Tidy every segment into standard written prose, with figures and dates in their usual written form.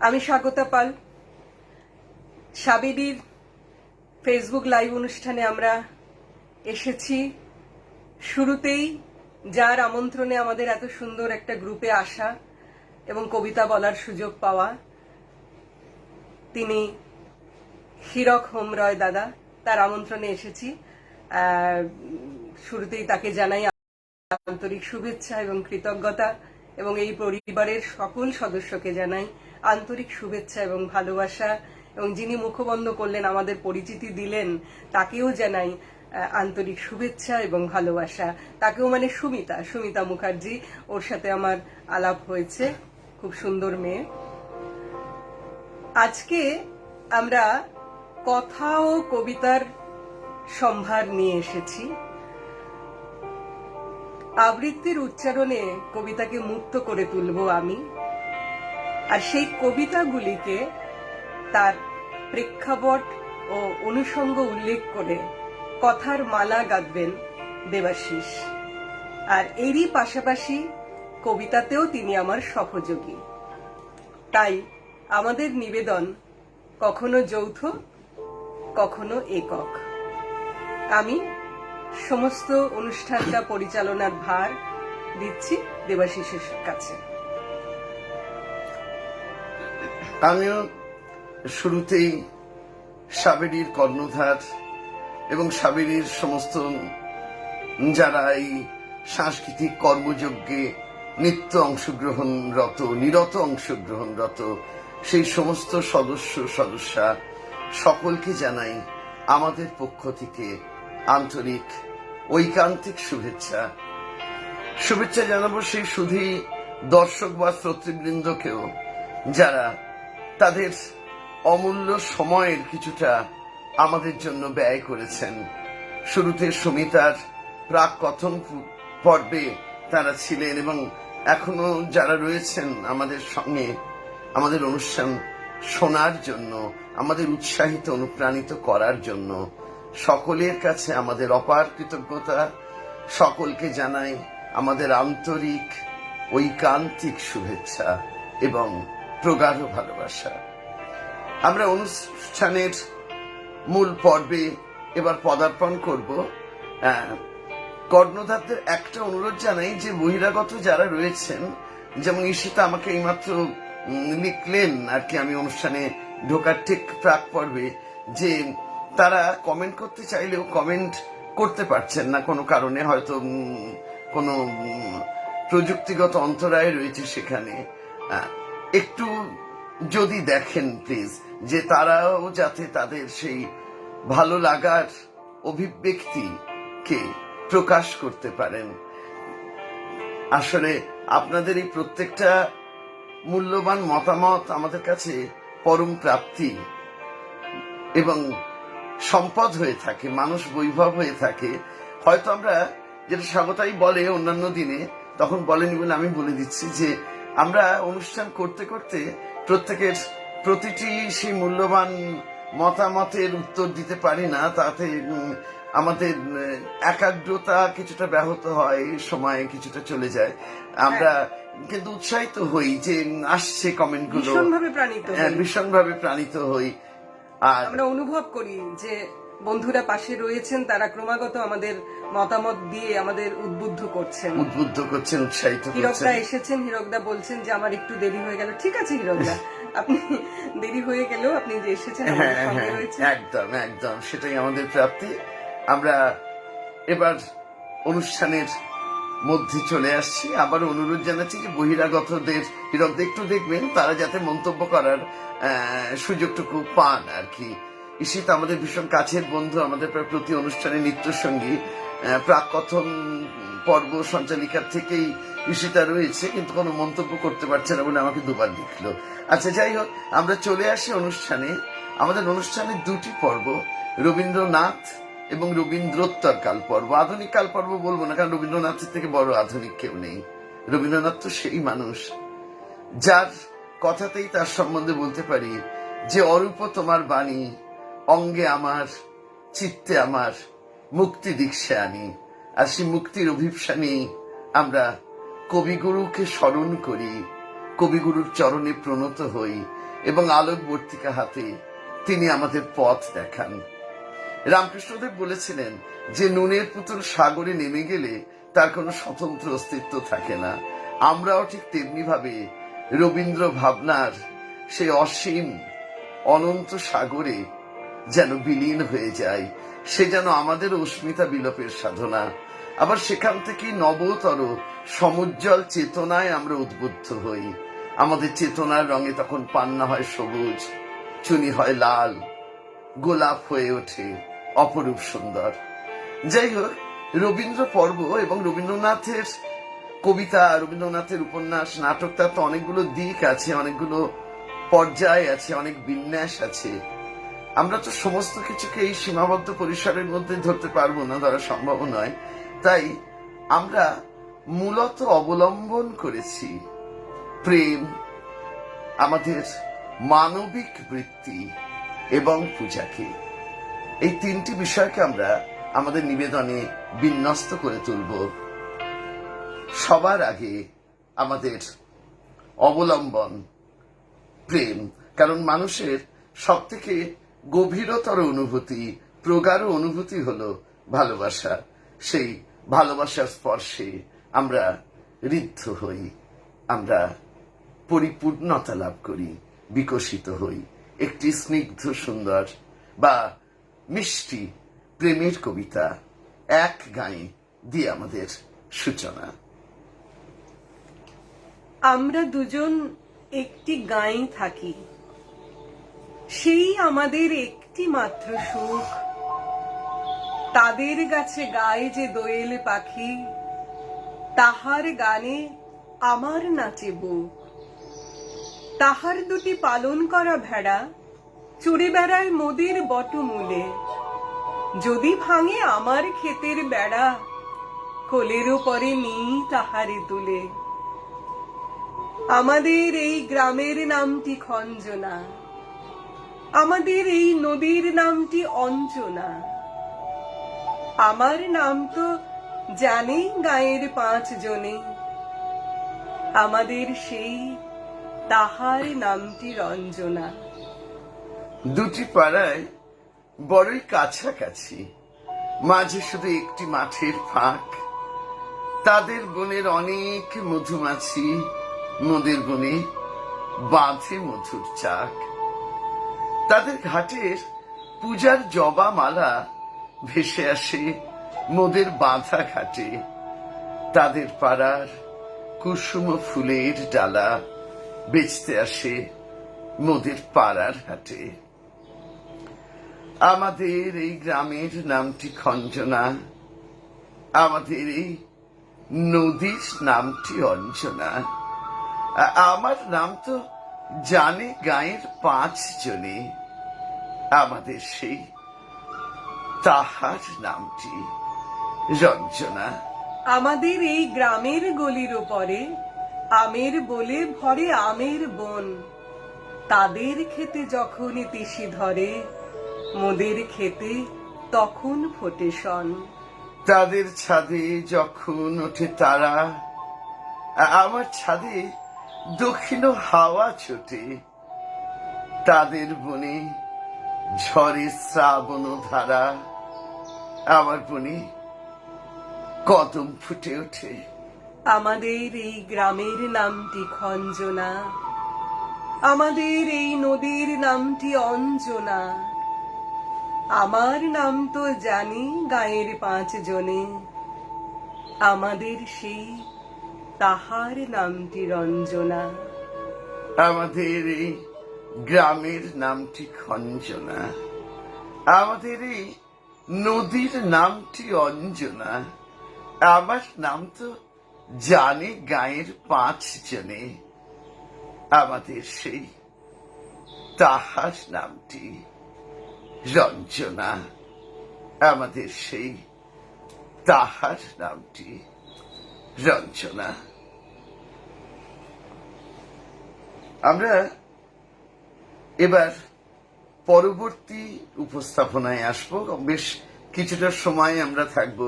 আমি স্বাগতা পাল। সাবেরির Facebook live অনুষ্ঠানে আমরা এসেছি। শুরুতেই যার আমন্ত্রণে আমাদের এত সুন্দর একটা গ্রুপে আসা এবং কবিতা বলার সুযোগ পাওয়া, তিনি হীরক হোমরয় দাদা, তার আমন্ত্রণে এসেছি। শুরুতেই তাকে জানাই আন্তরিক শুভেচ্ছা এবং কৃতজ্ঞতা, এবং এই পরিবারের সকল সদস্যকে জানাই আন্তরিক শুভেচ্ছা এবং ভালোবাসা, এবং যিনি মুখবন্ধ করলেন, আমাদের পরিচিতি দিলেন, তাকেও জানাই আন্তরিক শুভেচ্ছা এবং ভালোবাসা। তাকেও মানে সুমিতা মুখার্জি, ওর সাথে আমার আলাপ হয়েছে, খুব সুন্দর মেয়ে। আজকে আমরা কথা ও কবিতার সম্ভার নিয়ে এসেছি। আবৃত্তির উচ্চারণে কবিতাকে মুক্ত করে তুলব আমি, আর সেই কবিতাগুলিকে তার প্রেক্ষাপট ও অনুষঙ্গ উল্লেখ করে কথার মালা গাঁথবেন দেবাশিস। আর এরই পাশাপাশি কবিতাতেও তিনি আমার সহযোগী। তাই আমাদের নিবেদন কখনো যৌথ, কখনো একক। আমি সমস্ত অনুষ্ঠানটা পরিচালনার ভার দিচ্ছি দেবাশিসের কাছে। আমিও শুরুতেই সাবেরির কর্ণধার এবং সাবেরির সমস্ত যারা এই সাংস্কৃতিক কর্মযজ্ঞে নিত্য নিরত অংশগ্রহণরত সেই সমস্ত সদস্যা সকলকে জানাই আমাদের পক্ষ থেকে আন্তরিক ঐকান্তিক শুভেচ্ছা জানাবো সেই শুধুই দর্শক বা শ্রোতৃবৃন্দকেও, যারা তাদের অমূল্য সময়ের কিছুটা আমাদের জন্য ব্যয় করেছেন। শুরুতে সুমিতার প্রাক কথন পর্বে তারা ছিলেন, এবং এখনো যারা রয়েছেন আমাদের সঙ্গে আমাদের অনুষ্ঠান শোনার জন্য, আমাদের উৎসাহিত অনুপ্রাণিত করার জন্য সকলের কাছে আমাদের অপার কৃতজ্ঞতা। সকলকে জানাই আমাদের আন্তরিক ঐকান্তিক শুভেচ্ছা এবং প্রগাঢ় ভালোবাসা। আমরা অনুষ্ঠানের মূল পর্বে এবার পদার্পণ করব। কর্ণধারদের একটা অনুরোধ জানাই যে বহিরাগত যারা রয়েছেন, যেমন ঈশিতা আমাকে এইমাত্র লিখলেন আর কি, আমি অনুষ্ঠানে ঢোকার ঠিক প্রাক পর্বে, যে তারা কমেন্ট করতে চাইলেও কমেন্ট করতে পারছেন না কোনো কারণে, হয়তো কোনো প্রযুক্তিগত অন্তরায় রয়েছে সেখানে। একটু যদি দেখেন প্লিজ, যে তারাও যাতে তাদের সেই ভালো লাগার অভিব্যক্তিকে প্রকাশ করতে পারেন। আসলে আপনাদের এই প্রত্যেকটা মূল্যবান মতামত আমাদের কাছে পরম প্রাপ্তি এবং সম্পদ হয়ে থাকে, মানুষ বৈভব হয়ে থাকে। হয়তো আমরা, যেটা স্বাগতাই বলে অন্যান্য দিনে, তখন বলেনি বলে আমি বলে দিচ্ছি, যে আমরা অনুষ্ঠান করতে করতে প্রত্যেকের প্রতিটি সেই মূল্যবান মতামতের উত্তর দিতে পারি না, তাতে আমাদের একাগ্রতা কিছুটা ব্যাহত হয়, সময় কিছুটা চলে যায়। আমরা কিন্তু উৎসাহিত হই যে আসছে কমেন্টগুলো, ভীষণভাবে প্রাণিত হই, আর আমরা অনুভব করি যে বন্ধুরা পাশে রয়েছেন, তারা ক্রমাগত আমাদের মতামত দিয়ে আমাদের উদ্বুদ্ধ করছেন, উৎসাহিত করছেন। হীরকদা এসেছেন, হীরকদা বলছেন যে আমার একটু দেরি হয়ে গেল। ঠিক আছে হীরকদা, আপনি দেরি হয়ে গেলেও আপনি যে এসেছেন একদম সেটাই আমাদের প্রাপ্তি। আমরা এবার অনুষ্ঠানের মধ্যে চলে আসছি। আবার অনুরোধ জানাচ্ছি যে বহিরাগতদের হীরকদা একটু দেখবেন, তারা যাতে মন্তব্য করার সুযোগটুকু পান আর কি। ঈশিত আমাদের ভীষণ কাছের বন্ধু, আমাদের প্রায় প্রতি অনুষ্ঠানে নিত্য সঙ্গী, প্রাক কথন পর্ব সঞ্চালিকার থেকেই ঈশিতা রয়েছে, কিন্তু কোনো মন্তব্য করতে পারছে না বলে আমাকে দুবার লিখলো। আচ্ছা, যাই হোক, আমরা চলে আসি অনুষ্ঠানে। আমাদের অনুষ্ঠানের দুটি পর্ব, রবীন্দ্রনাথ এবং রবীন্দ্রোত্তর কাল পর্ব। আধুনিক কাল পর্ব বলবো না, কারণ রবীন্দ্রনাথের থেকে বড় আধুনিক কেউ নেই। রবীন্দ্রনাথ তো সেই মানুষ যার কথাতেই তার সম্বন্ধে বলতে পারি যে অরূপ তোমার বাণী, অঙ্গে আমার, চিত্তে আমার, মুক্তি দীক্ষা আনি। আর সেই মুক্তির অভিপ্সা নিয়ে আমরা কবিগুরুকে স্মরণ করি, কবিগুরুর চরণে প্রণত হই, এবং আলোকবর্তিকা হাতে তিনি আমাদের পথ দেখান। রামকৃষ্ণদেব বলেছিলেন যে নুনের পুতুল সাগরে নেমে গেলে তার কোনো স্বতন্ত্র অস্তিত্ব থাকে না। আমরাও ঠিক তেমনি ভাবে রবীন্দ্র ভাবনার সেই অসীম অনন্ত সাগরে যেন বিলীন হয়ে যায়। সে যেন আমাদের অস্মিতা বিলোপের সাধনা। আবার সেখান থেকে নবতর সমুজ্জ্বল চেতনায় আমরা উদ্বুদ্ধ হই। আমাদের চেতনার রঙে তখন পান্না হয় সবুজ, চুনি হয় লাল, গোলাপ হয়ে ওঠে অপরূপ সুন্দর। যাই হোক, রবীন্দ্র পর্ব এবং রবীন্দ্রনাথের কবিতা, রবীন্দ্রনাথের উপন্যাস, নাটক, তার তো অনেকগুলো দিক আছে, অনেকগুলো পর্যায় আছে, অনেক বিন্যাস আছে। আমরা তো সমস্ত কিছুকে এই সীমাবদ্ধ পরিসরের মধ্যে ধরতে পারবো না, ধরা সম্ভব নয়। তাই আমরা মূলত অবলম্বন করেছি প্রেম, আমাদের মানবিক বৃত্তি এবং পূজাকে। এই তিনটি বিষয়কে আমরা আমাদের নিবেদনে বিন্যস্ত করে তুলব। সবার আগে আমাদের অবলম্বন প্রেম, কারণ মানুষের সব থেকে গভীরতর অনুভূতি, প্রগাঢ় অনুভূতি হলো ভালোবাসা। সেই ভালোবাসার স্পর্শে আমরা ঋদ্ধ হই, আমরা পরিপূর্ণতা লাভ করি, বিকশিত হই। একটি স্নিগ্ধ সুন্দর বা মিষ্টি প্রেমের কবিতা এক গায়ে দিয়ে আমাদের সূচনা। আমরা দুজন একটি গাঁয়ে থাকি, সেই আমাদের একটি মাত্র সুখ। তাদের গাছে গায়ে যে দোয়েল পাখি, তাহার গানে আমার নাচে বুক। তাহার দুটি পালন করা ভেড়া চড়ে বেড়ায় মোদের বটমূলে। যদি ভাঙে আমার ক্ষেতের বেড়া, কোলেরও পরে নিই তাহারে তুলে। আমাদের এই গ্রামের নামটি খঞ্জনা, আমাদের এই নদীর নামটি অঞ্জনা। আমার নাম তো জানেই গাঁয়ের 5 জনে, আমাদের সেই তাহার নামটি রঞ্জনা। দুটি পাড়ায় বড়ই কাছাকাছি, মাঝে শুধু একটি মাঠের ফাঁক। তাদের বনের অনেক মধুমাছি, মোদের বনে বাঁধে মধুর চাক। তাদের ঘাটের পূজার জবা মালা ভেসে আসে মোদের বাঁধা ঘাটে। তাদের পাড়ার কুসুম ফুলের ডালা বেচতে আসে মোদের পাড়ার হাটে। আমাদের এই গ্রামের নামটি খঞ্জনা, আমাদের এই নদীর নামটি অঞ্জনা। আমার নাম তো জানে গাঁয়ের 5 জনে, আমাদের সেই তাহার নামটি রঞ্জনা। আমাদের এই গ্রামের গলির ওপরে আমের বলে ভরে আমের বন। তাদের খেতে যখন তিসি ধরে, মোদের খেতে তখন ফোটে শন। তাদের ছাদে যখন ওঠে তারা, আমার ছাদে দক্ষিণ হাওয়া ছোটে। তাদের বনে ঝরে শ্রাবণ ধারা, আমার বনে কদম ফুটে ওঠে। আমাদের এই গ্রামের নামটি খঞ্জনা, আমাদের এই নদীর নামটি অঞ্জনা। আমার নাম তো জানি গাঁয়ের 5 জনে, আমাদের সেই তাহার নামটি রঞ্জনা। আমাদের এই গ্রামের নামটি খঞ্জনা, আমাদের এই নদীর নামটি অঞ্জনা। আমার নাম তো জানে গাঁয়ের 5 জনে, আমাদের সেই তাহার নামটি রঞ্জনা। আমাদের সেই তাহার নামটি রঞ্জনা। আমরা এবার পরবর্তী উপস্থাপনায় আসবো। বেশ কিছুটা সময় আমরা থাকবো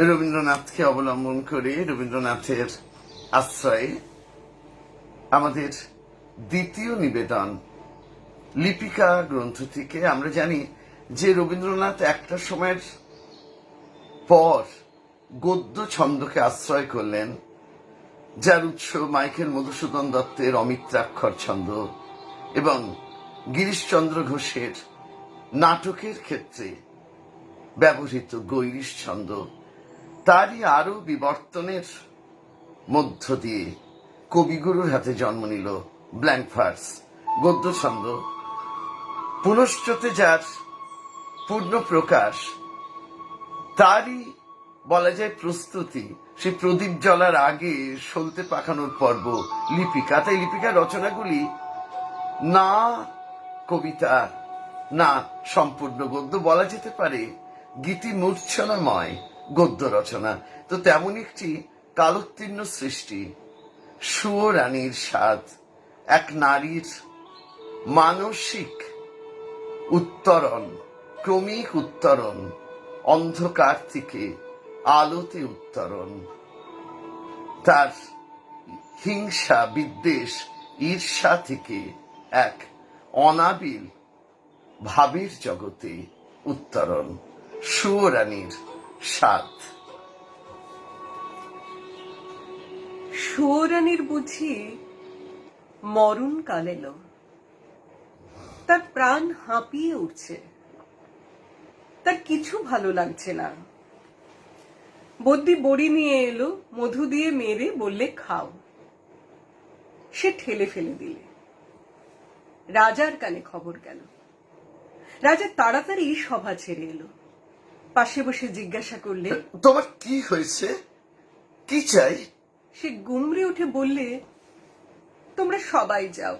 রবীন্দ্রনাথকে অবলম্বন করে, রবীন্দ্রনাথের আশ্রয়ে। আমাদের দ্বিতীয় নিবেদন লিপিকা গ্রন্থ থেকে। আমরা জানি যে রবীন্দ্রনাথ একটা সময়ের পর গদ্য ছন্দকে আশ্রয় করলেন, যার উৎস মাইকেল মধুসূদন দত্তের অমিত্রাক্ষর ছন্দ এবং গিরিশচন্দ্র ঘোষের নাটকের ক্ষেত্রে ব্যবহৃত গৈরিশ ছন্দ। তারই আরো বিবর্তনের মধ্য দিয়ে কবিগুরুর হাতে জন্ম নিল ব্ল্যাঙ্ক ভার্স, গদ্য ছন্দ। পুনশ্চতে যার পূর্ণ প্রকাশ, তারই বলা যায় প্রস্তুতি। সেই প্রদীপ জ্বলার আগে সলতে পাকানোর পর্ব লিপিকা। তাই লিপিকার রচনাগুলি না কবিতা, না সম্পূর্ণ গদ্য, বলা যেতে পারে গীতি মূর্ছনাময় গদ্য রচনা। তো তেমন একটি কালোত্তীর্ণ সৃষ্টি সুয়রানীর স্বাদ, এক নারীর মানসিক উত্তরণ, ক্রমিক উত্তরণ, অন্ধকার থেকে আলোতে উত্তরণ, তার হিংসা, বিদ্বেষ, ঈর্ষা থেকে এক অনাবিল ভাবের জগতে উত্তরণ, সুয়রানীর স্বাদ। সুয়রানীর বুঝি মরণকাল এলো, তার প্রাণ হাঁপিয়ে উঠছে, তার কিছু ভালো লাগছে না। বদ্যি বড়ি নিয়ে এলো, মধু দিয়ে মেরে বললে খাও। সে ঠেলে ফেলে দিলে। রাজার কানে খবর গেল। রাজা তাড়াতাড়ি সভা ছেড়ে এলো। পাশে বসে জিজ্ঞাসা করলে, তোমার কি হয়েছে, কি চাই? সে গুমড়ে উঠে বললে, তোমরা সবাই যাও,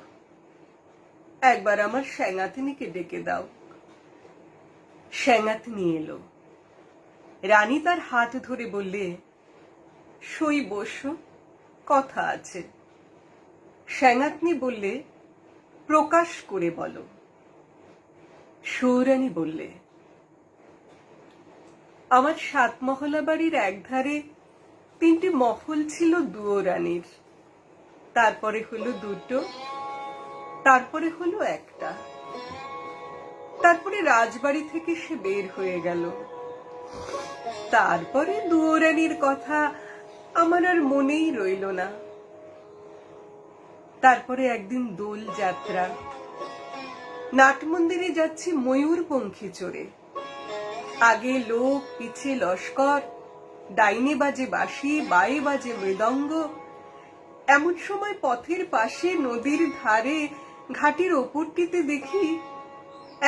একবার আমার স্যাঙাতিনীকে ডেকে দাও। স্যাঙাতিনী এলো। রানী তার হাত ধরে বললে, সই বসো, কথা আছে। স্যাঙাতিনী বললে, প্রকাশ করে বলো। সুয়রানী বললে, আমার 7 মহলা বাড়ির একধারে 3টি মহল ছিল দুয়োরানীর, তারপরে হলো 2টো, তারপরে হলো 1টা, তারপরে রাজবাড়ি থেকে সে বের হয়ে গেল। তারপরে দুয়োরানীর কথা আমার আর মনেই রইল না। তারপরে একদিন দোল যাত্রা, নাটমন্দিরে যাচ্ছি ময়ূরপঙ্খী চড়ে, আগে লোক, পিছে লস্কর, ডাইনে বাজে বাঁশি, বাঁয়ে বাজে মৃদঙ্গ। এমন সময় পথের পাশে নদীর ধারে ঘাটের ওপরটিতে দেখি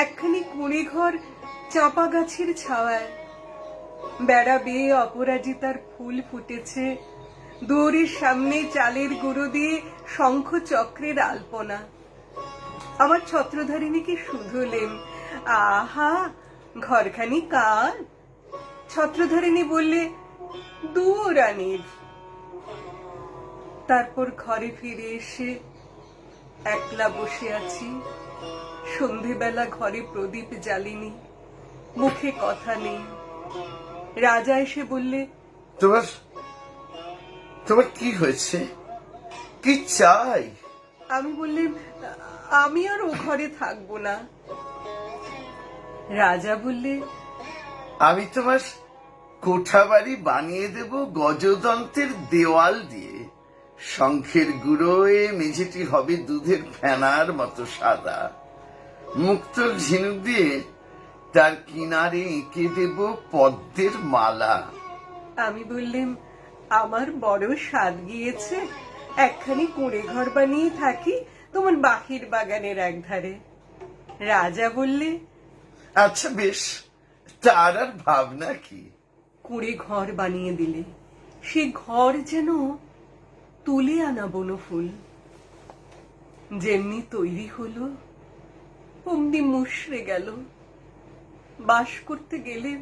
একখানি কুঁড়ে ঘর চাঁপা গাছের ছাওয়ায়, বেড়া বেয়ে অপরাজিতার ফুল ফুটেছে, দুয়ারের সামনে চালের গুঁড়ো দিয়ে শঙ্খ চক্রের আলপনা। আমার ছত্রধারিণীকে শুধলেম, আহা ঘরখানি কার? ছত্রধারিণী বললে, দুয়োরানীর। তারপর ঘরে ফিরে এসে একলা বসে আছি। সন্ধেবেলা ঘরে প্রদীপ জ্বালিনি, মুখে কথা নেই। রাজা এসে বললে, তোমার তোমার কি হয়েছে, কি চাই? আমি বললাম, আমি আর ও ঘরে থাকবো না। রাজা বললে, আমি তোমার কোঠা বাড়ি বানিয়ে দেব গজদন্তের দেওয়াল দিয়ে, শঙ্খের গুঁড়োয় মেঝেটি হবে দুধের ফেনার মতো সাদা, মুক্তোর ঝিনুক দিয়ে তার কিনারে এঁকে দেব পদ্মের মালা। আমি বললাম, আমার বড় স্বাদ গিয়েছে, একখানি কুঁড়ে ঘর বানিয়ে থাকি তোমার বাহির বাগানের একধারে। রাজা বললে, আচ্ছা বেশ, তার আর ভাবনা কি? কুঁড়ে ঘর বানিয়ে দিলে। সে ঘর যেন তুলে আনা বনফুল। যেমনি তৈরি হলো অমনি মুষড়ে গেল। বাস করতে গেলেম,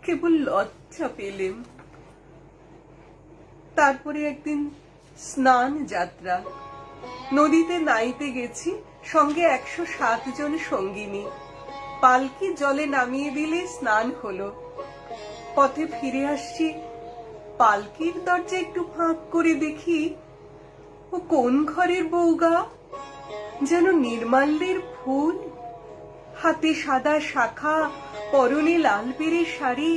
কেবল লজ্জা পেলেম। তারপরে একদিন স্নান যাত্রা, নদীতে নাইতে গেছি, সঙ্গে 107 জন সঙ্গিনী। পালকি জলে নামিয়ে দিলে স্নান হলো। পথে ফিরে আসছি, পালকির দরজা একটু ফাঁক করে দেখি ও কোন ঘরের বউগা, যেন নির্মাল্যের ফুল, হাতে সাদা শাখা, পরনে লাল পেরে শাড়ি,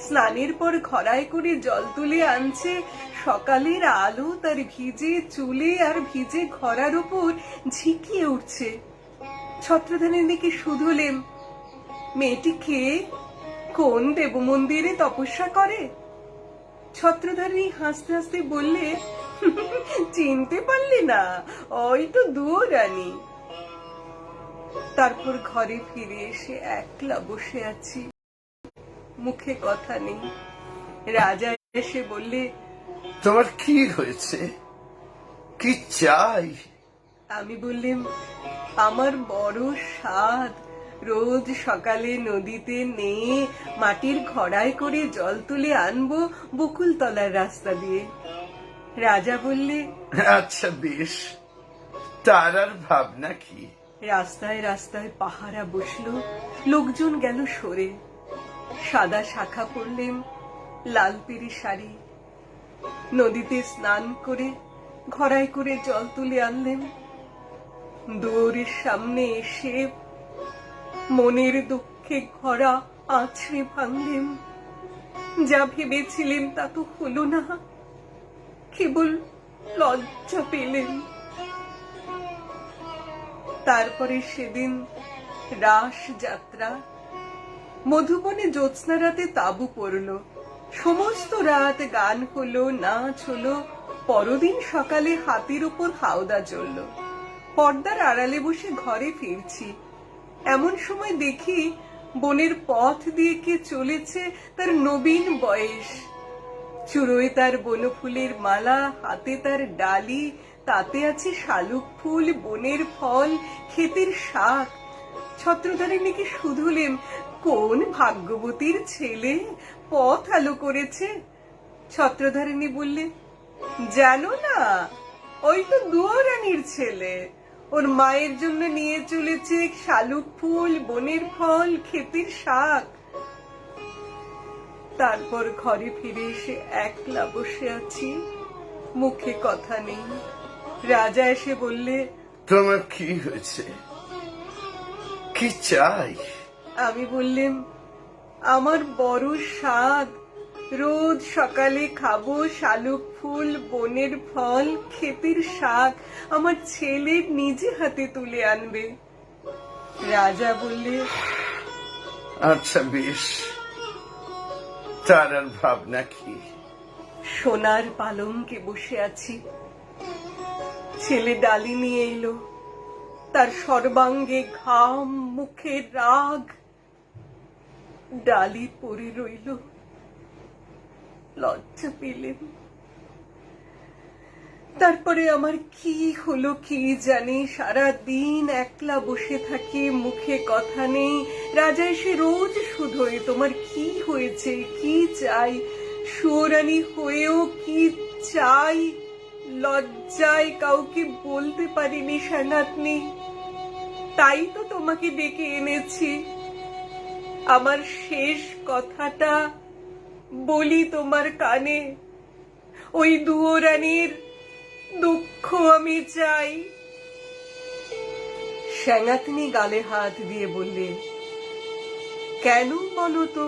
স্নানের পর ঘড়ায় করে জল তুলে আনছে, সকালের আলো তার ভিজে চুলে আর ভিজে ঘড়ার উপর ঝিকিয়ে উঠছে। ছত্রধানের দিকে শুধুলেম, মেয়েটি কে, কোন দেব মন্দিরে তপস্যা করে? ছত্রধারী হাসতে হাসতে বললে, চিনতে পারলি না, ওই তো দুয়োরানী। তারপর ঘরে ফিরে এসে একলা বসে আছি, মুখে কথা নেই। রাজা এসে বললে, তোমার কি হয়েছে, কি চাই? আমি বললাম, আমার বড় সাধ, রোজ সকালে নদীতে নেয়ে মাটির ঘড়ায় করে জল তুলে আনবো বকুলতলার রাস্তা দিয়ে। রাজা বললে, আচ্ছা বেশ, তার আর ভাবনা কি? রাস্তায় রাস্তায় পাহারা বসলো, লোকজন গেল সরে। সাদা শাখা পরলেম, লাল পেরি শাড়ি, নদীতে স্নান করে ঘড়ায় করে জল তুলে আনলেন। দুয়ারের সামনে এসে মনের দুঃখে ঘড়া আছড়ে ভাঙলেন। যা ভেবেছিলেন তা তো হলো না, কেবল লজ্জা পেলেন। তারপরে সেদিন রাস যাত্রা। মধুবনে জ্যোৎস্না রাতে তাঁবু পড়ল, সমস্ত রাত গান হলো, নাচ হলো। পরদিন সকালে হাতির উপর হাওদা চলল। পর্দার আড়ালে বসে ঘরে ফিরছি, এমন সময় দেখি বনের পথ দিয়ে কে চলেছে, তার নবীন বয়স। চুড়োয় তার বনফুলের মালা, হাতে তার ডালি, তাতে আছে শালুক ফুল, বনের ফল, ক্ষেতের শাক। ছত্রধারিণীকে শুধুলেম, কোন ভাগ্যবতীর ছেলে পথ আলো করেছে? ছত্রধারিণী বললে, জানো না, ওই তো দুয়োরানীর ছেলে, ওর মায়ের জন্য নিয়ে চলেছে শালুক ফুল, বনের ফল, ক্ষেতের শাক। তারপর ঘরে ফিরে এসে একলা বসে আছি, মুখে কথা নেই। রাজা এসে বললে, তোমার কি হয়েছে, কি চাই? আমি বললেম, আমার বড় স্বাদ, রোজ সকালে খাবো শালুক ফুল, বনের ফল, ক্ষেতের শাক, আমার ছেলে নিজে হাতে তুলে আনবে। রাজা বললে, আচ্ছা বেশ, তার আর ভাবনা কি? সোনার পালঙ্কে বসে আছি, ছেলে ডালি নিয়ে এলো, তার সর্বাঙ্গে ঘাম, মুখে রাগ। ডালি পড়ে রইল, লজ্জা পেলেন। তারপরে আমার কি হলো কি জানি, সারা দিন একলা বসে থাকি, মুখে কথা নেই। রাজা এসে রোজ শুধোয়, তোমার কি হয়েছে, কি চাই? সুরানী হয়েও কি চাই, লজ্জায় কাউকে বলতে পারিনি সেনাতনী, তাই তো তোমাকে ডেকে এনেছি। আমার শেষ কথাটা বলি তোমার কানে, ওই দুয়োরানীর দুঃখ আমি চাই। সেনাতনী গালে হাত দিয়ে বললে, কেন বলো তো?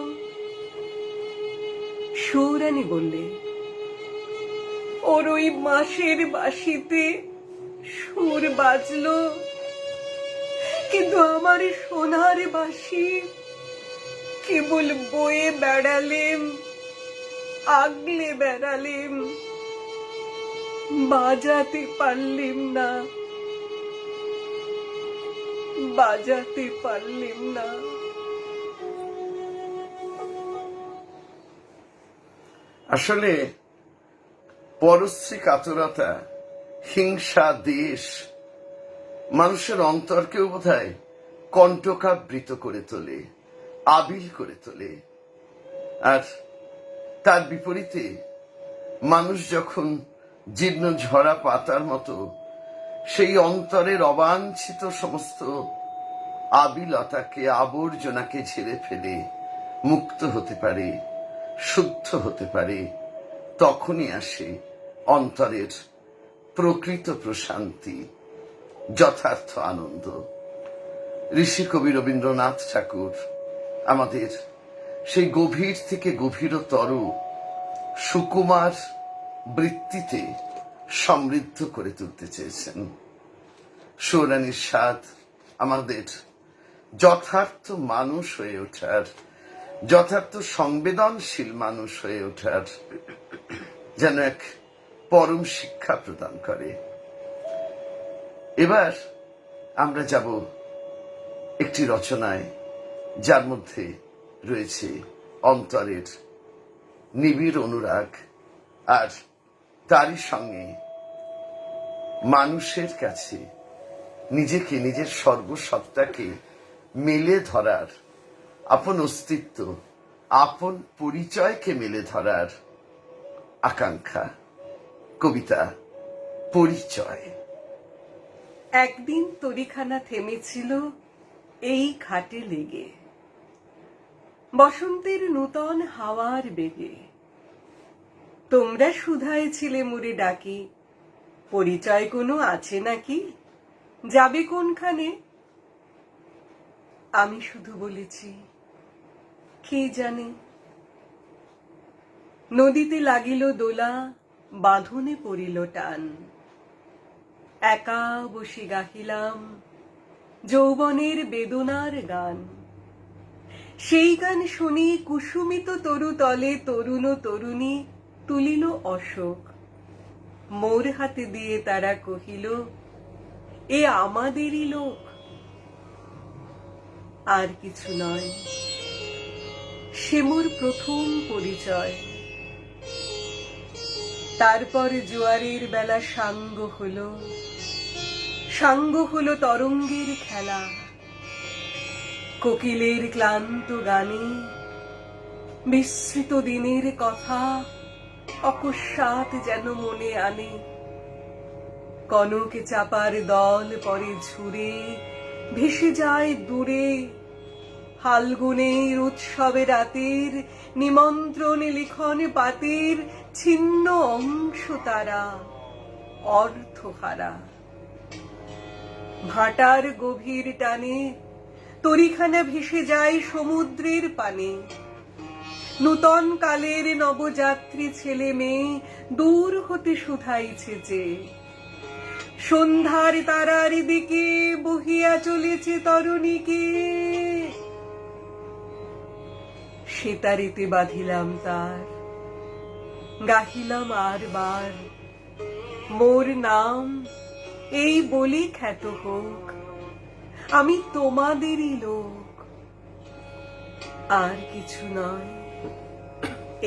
সৌরানী বললে, ওর ওই মাসের বাঁশিতে সুর বাজলো, কিন্তু আমার সোনার বাঁশি কেবল বয়ে বেড়ালেম, আগলে বেড়ালেম, বাজাতে পারলেম না, বাজাতে পারলেম না। আসলে পরশ্রী কাতরতা, হিংসা, দেশ মানুষের অন্তরকেও বোধহয় কণ্টকাবৃত করে তোলে, আবিল করে তোলে। আর তার বিপরীতে মানুষ যখন জীর্ণ ঝরা পাতার মতো সেই অন্তরের অবাঞ্ছিত সমস্ত আবিলতাকে, আবর্জনাকে ঝেড়ে ফেলে মুক্ত হতে পারে, শুদ্ধ হতে পারে, তখনই আসে অন্তরের প্রকৃত প্রশান্তি, যথার্থ আনন্দ। ঋষি কবি রবীন্দ্রনাথ ঠাকুর আমাদের সেই গভীর থেকে গভীরতর সুকুমার বৃত্তিতে সমৃদ্ধ করে তুলতে চেয়েছেন। সুরানির স্বাদ আমাদের যথার্থ মানুষ হয়ে ওঠার, যথার্থ সংবেদনশীল মানুষ হয়ে ওঠার যেন এক পরম শিক্ষা প্রদান করে। এবার আমরা যাব একটি রচনায় যার মধ্যে রয়েছে অন্তরের নিবিড় অনুরাগ, আর তারই সঙ্গে মানুষের কাছে নিজেকে, নিজের সর্বসত্তাকে মেলে ধরার, আপন অস্তিত্ব, আপন পরিচয়কে মেলে ধরার আকাঙ্ক্ষা। কবিতা পরিচয়। একদিন তরিখানা থেমেছিল এই ঘাটে লেগে, বসন্তের নূতন হাওয়ার বেগে। তোমরা শুধায় ছিলে মুড়ে ডাকি, পরিচয় কোনো আছে নাকি, যাবে কোনখানে? আমি শুধু বলেছি, কে জানে। নদীতে লাগিল দোলা, বাঁধনে পড়িল টান। একা বসে গাহিলাম যৌবনের বেদনার গান। সেই গান শুনি কুসুমিত তরু তলে তরুণ ও তরুণী তুলিল অশোক। মোর হাতে দিয়ে তারা কহিল, এ আমাদেরই লোক। আর কিছু নয়, সে মোর প্রথম পরিচয়। তারপর জোয়ারের বেলা সাঙ্গ হলো, সাঙ্গ হলো তরঙ্গের খেলা। কোকিলের ক্লান্ত গানে বিস্মৃত দিনের কথা অকস্মাৎ যেন মনে আনে। কনকে চাপার দল পরে ঝুরে ভেসে যায় দূরে। ফাল্গুনের উৎসবে রাতের নিমন্ত্রণ লিখন পাতের ছিন্ন অংশ তারা, অর্থহারা। ভাটার গভীর টানে তরিখানা ভেসে যায় সমুদ্রের পানে। নূতন কালের নবযাত্রী ছেলে মেয়ে দূর হতে শুধাইছে যে, সন্ধ্যার তারার দিকে বহিয়া চলেছে তরুণীকে। সেতারিতে বাঁধিলাম তার, গাহিলাম আর বার, মোর নাম এই বলি খ্যাত হোক, আমি তোমাদেরই লোক। আর কিছু নয়,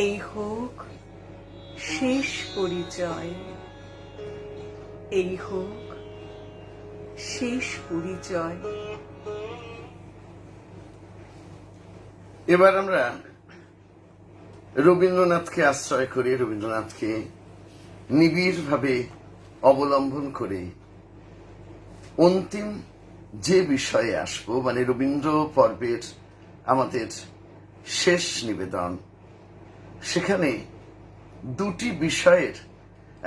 এই হোক শেষ পরিচয়, এই হোক শেষ পরিচয়। এবার আমরা রবীন্দ্রনাথকে আশ্রয় করে, রবীন্দ্রনাথকে নিবিড়ভাবে অবলম্বন করে অন্তিম যে বিষয়ে আসবো, মানে রবীন্দ্র পর্বের আমাদের শেষ নিবেদন, সেখানে দুটি বিষয়ের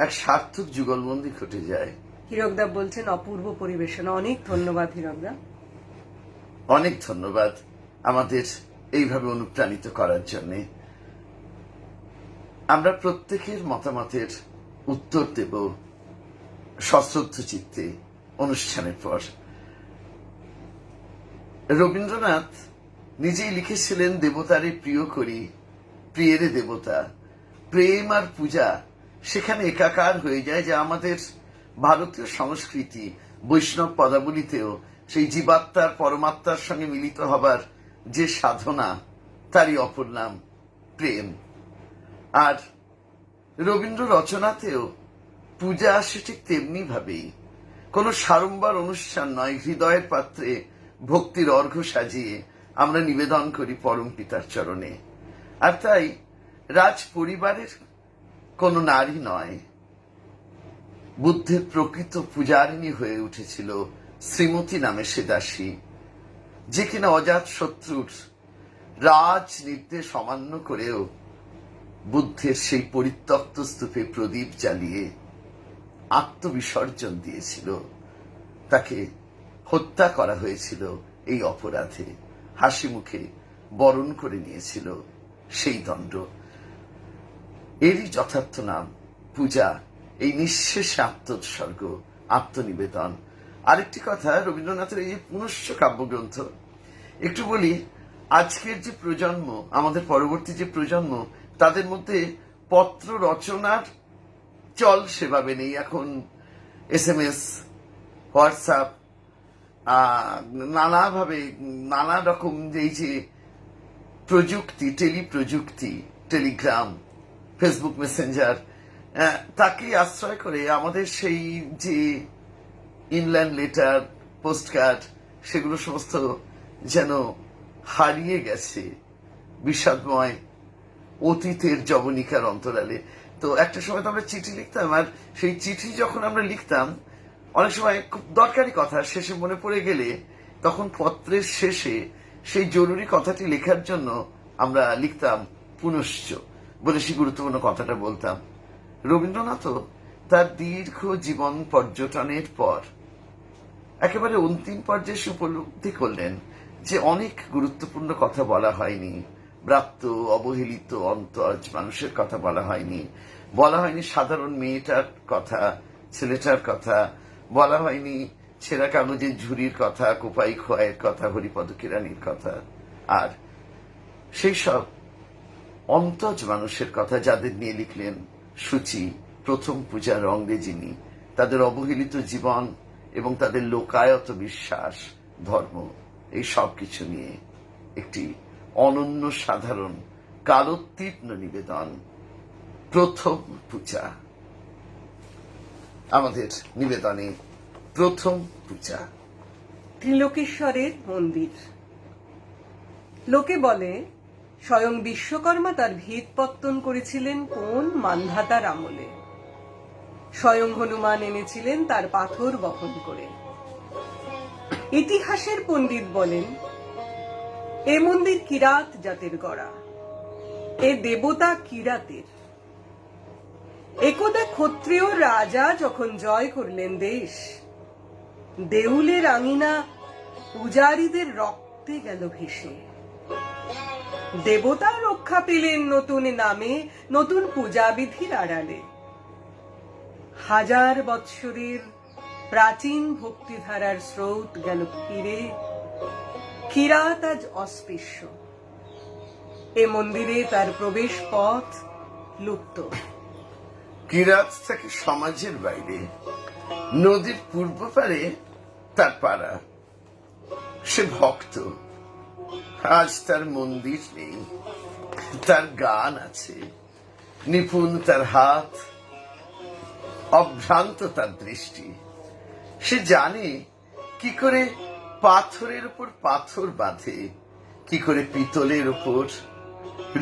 এক সার্থক যুগলবন্দি ঘটে যায়। হীরকদা বলছেন অপূর্ব পরিবেশনা। অনেক ধন্যবাদ হীরকদা। অনেক ধন্যবাদ আমাদের এইভাবে অনুপ্রাণিত করার জন্য। আমরা প্রত্যেকের মতামতের উত্তর দেব সশ্রদ্ধ চিত্তে অনুষ্ঠানের পর। রবীন্দ্রনাথ নিজেই লিখেছিলেন, দেবতারে প্রিয় করি, প্রিয়েরে দেবতা। প্রেম আর পূজা সেখানে একাকার হয়ে যায়, যে আমাদের ভারতীয় সংস্কৃতি বৈষ্ণব পদাবলিতেও সেই জীবাত্মার পরমাত্মার সঙ্গে মিলিত হবার যে সাধনা, তারই অপর নাম প্রেম। আর রবীন্দ্র রচনাতেও পূজা আসে ঠিক তেমনি ভাবেই। কোন সাড়ম্বর অনুষ্ঠান নয়, হৃদয়ের পাত্রে ভক্তির অর্ঘ্য সাজিয়ে আমরা নিবেদন করি পরম পিতার চরণে। আর তাই রাজ পরিবারের কোন নারী নয়, বুদ্ধের প্রকৃত পূজারিণী হয়ে উঠেছিল শ্রীমতী নামে সে দাসী, যে কিনা অজাত শত্রুর রাজ নির্দেশ অমান্য করেও বুদ্ধের সেই পরিত্যক্ত স্তূপে প্রদীপ জ্বালিয়ে আত্মবিসর্জন দিয়েছিল, তাকে হত্যা করা হয়েছিল এই অপরাধে, হাসি মুখে বরণ করে নিয়েছিল সেই দণ্ড। এরই যথার্থ নাম পূজা, এই নিঃশেষে আত্মোৎসর্গ, আত্মনিবেদন। আরেকটি কথা, রবীন্দ্রনাথের এই যে পুনশ্চ কাব্যগ্রন্থ, একটু বলি, আজকের যে প্রজন্ম, আমাদের পরবর্তী যে প্রজন্ম, তাদের মধ্যে পত্র রচনার চল সেভাবে নেই। এখন SMS, হোয়াটসঅ্যাপ, নানাভাবে নানা রকম এই যে প্রযুক্তি, টেলিপ্রযুক্তি, টেলিগ্রাম, ফেসবুক মেসেঞ্জার, তাকে আশ্রয় করে আমাদের সেই যে ইনল্যান্ড লেটার, পোস্টকার্ড, সেগুলো সমস্ত যেন হারিয়ে গেছে বিষাদময় অতীতের জবনিকার অন্তরালে। তো একটা সময় তো আমরা চিঠি লিখতাম, আর সেই চিঠি যখন আমরা লিখতাম, অনেক সময় খুব দরকারি কথা শেষে মনে পড়ে গেলে তখন পত্রের শেষে সেই জরুরি কথাটি লেখার জন্য আমরা লিখতাম পুনশ্চ বলে সেই গুরুত্বপূর্ণ কথাটা বলতাম। রবীন্দ্রনাথও তার দীর্ঘ জীবন পর্যটনের পর একেবারে অন্তিম পর্যায়ে সে উপলব্ধি করলেন যে অনেক গুরুত্বপূর্ণ কথা বলা হয়নি, ব্রাত্য অবহেলিত অন্তজ মানুষের কথা বলা হয়নি, সাধারণ মেয়েটার কথা, ছেলেটার কথা, বলা হয়নি ছেঁড়া কাগজের ঝুড়ির কথা, কোপাই খোয়াইয়ের কথা, হরিপদ কিরানির কথা, আর সেই সব অন্তজ মানুষের কথা যাদের নিয়ে লিখলেন সূচি, প্রথম পূজার অঙ্গে যিনি, তাদের অবহেলিত জীবন এবং তাদের লোকায়ত বিশ্বাস, ধর্ম, এই সব কিছু নিয়ে একটি অনন্য সাধারণ কালোত্তীর্ণ নিবেদন, প্রথম পূজা। আমাদের নিবেদনে প্রথম পূজা। ত্রিলোকেশ্বরের মন্দির। লোকে বলে স্বয়ং বিশ্বকর্মা তার ভিত পত্তন করেছিলেন কোন মান্ধাতার আমলে। স্বয়ং হনুমান এনেছিলেন তার পাথর বহন করে। ইতিহাসের পণ্ডিত বলেন এ মন্দির কিরাত জাতের গড়া, এ দেবতা কিরাতের। একদা ক্ষত্রিয় রাজা যখন জয় করলেন দেশ, দেউলের আঙিনা পূজারীদের রক্তে গেল ভেসে। দেবতা রক্ষা পেলেন নতুন নামে, নতুন পূজাবিধির আড়ালে। হাজার বৎসরের প্রাচীন ভক্তিধারার স্রোত গেল ফিরে, কিরাত আজ অস্পৃশ্য। এ মন্দিরে তার প্রবেশ পথ লুপ্ত। কিরাত থেকে সমাজের বাইরে, নদীর পূর্ব পারে তার পাড়া। সে ভক্ত, আজ তার মন্দির নেই, তার গান আছে, নিপুণ তার হাত, অভ্রান্ত তার দৃষ্টি। সে জানে কি করে পাথরের উপর পাথর বাঁধে, কি করে পিতলের উপর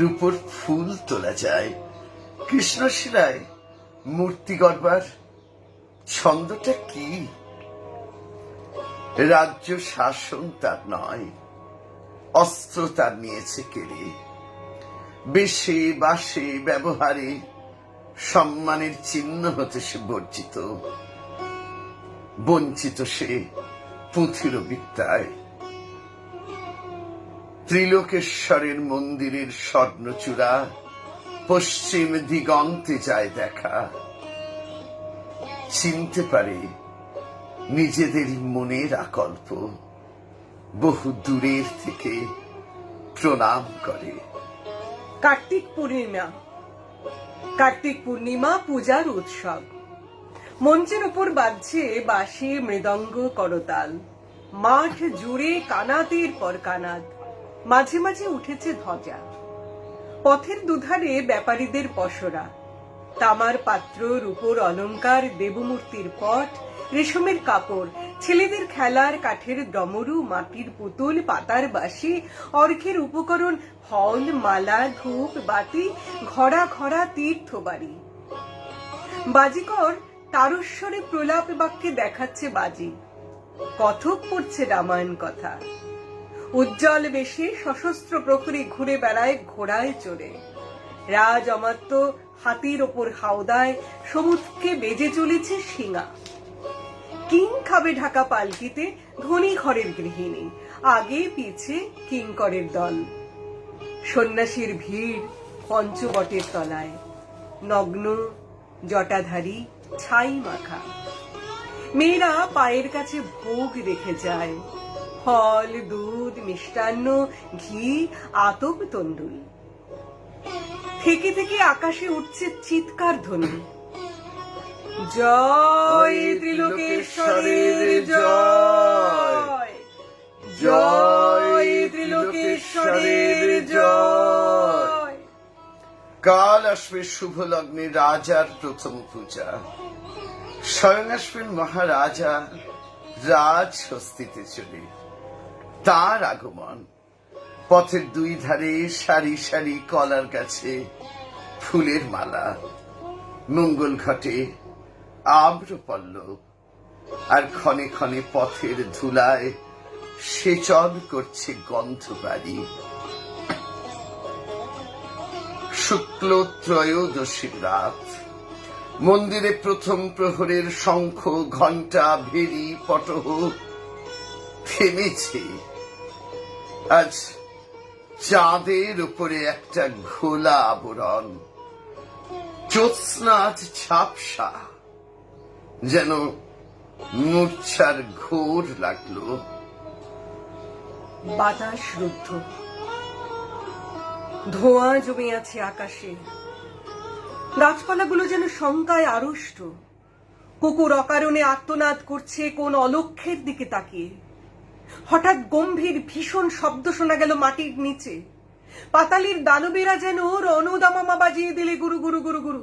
রূপোর ফুল তোলা যায়, কৃষ্ণশিলায় মূর্তি গড়বার ছন্দটা কি। রাজ্য শাসন তার নয়, অস্ত্র তার নিয়েছে কেড়ে। বেশে বাসে ব্যবহারে সম্মানের চিহ্ন হতে সে বর্জিত, বঞ্চিত সে পুঁথির বিদ্যায়। ত্রিলোকেশ্বরের মন্দিরের স্বর্ণচূড়া পশ্চিম দিগন্তে যায় দেখা, চিনতে পারে নিজেদের মনের আকল্প, বহু দূরের থেকে প্রণাম করে। কার্তিক পূর্ণিমা। কার্তিক পূর্ণিমা পূজার উৎসব। মঞ্চের উপর বাজছে বাঁশি, মৃদঙ্গ, করতাল। মাঠ জুড়ে কানাতের পর কানাত, মাঝে মাঝে উঠেছে ধ্বজা। পথের দুধারে ব্যাপারীদের পসরা, তামার পাত্র, রূপোর অলংকার, দেবমূর্তির পট, রেশমের কাপড়, ছেলেদের খেলার কাঠের ডমরু, মাটির পুতুল, পাতার বাঁশি, অর্ঘের উপকরণ, ফল, মালা, ধূপ, বাতি, ঘরা ঘরা তীর্থবাড়ি। বাজিকর তারস্বরে প্রলাপ বাক্যে দেখাচ্ছে বাজি, কথক পড়ছে রামায়ণ কথা। উজ্জ্বল বেশে সশস্ত্র প্রহরী ঘুরে বেড়ায় ঘোড়ায় চড়ে। রাজ অমাত্য হাতির ওপর হাওদায় সমুদ্রকে বেজে চলেছে শিঙা। কিং খাবে ঢাকা পালকিতে ধনী ঘরের গৃহিণী, আগে পিছে কিঙ্করের দল। সন্ন্যাসীর ভিড় পঞ্চবটের তলায়, নগ্ন জটাধারী ছাই মাখা। মেয়েরা পায়ের কাছে ভোগ রেখে যায়, ফল, দুধ, মিষ্টান্ন, ঘি, আতপ তন্ডুল। থেকে থেকে আকাশে উঠছে চিৎকার ধ্বনি, জয় ত্রিলোকেশ্বরের জয়, জয় ত্রিলোকেশ্বরের জয়। কাল আসবে শুভ লগ্নে রাজার প্রথম পূজা, স্বয়ং আসবেন মহারাজা রাজ হস্তিতে চলে। তার আগমন, পথের দুই ধারে সারি সারি কলার গাছে ফুলের মালা, মঙ্গল ঘটে আম্র পল্লব, আর ক্ষণে ক্ষণে পথের ধুলায় সেচন করছে গন্ধ বাড়ি। শুক্ল ত্রয়োদশীর রাত, মন্দিরে প্রথম প্রহরের শঙ্খ, ঘণ্টা, ভেরি, পটহ থেমেছে। আজ চাঁদের উপরে একটা ঘোলা আবরণ, জ্যোৎস্নাথ ঝাপসা, যেন মূর্ছার ঘোর লাগলো। বাতাস রুদ্ধ, ধোঁয়া জমে আছে আকাশে। গাছপালাগুলো যেন শঙ্কায় আড়ষ্ট। কুকুর অকারণে আর্তনাদ করছে কোন অলক্ষ্যের দিকে তাকিয়ে। হঠাৎ গম্ভীর ভীষণ শব্দ শোনা গেল মাটির নিচে। পাতালির দানবেরা যেন রণদামামা বাজিয়ে দিলে গুরু গুরু গুরু গুরু।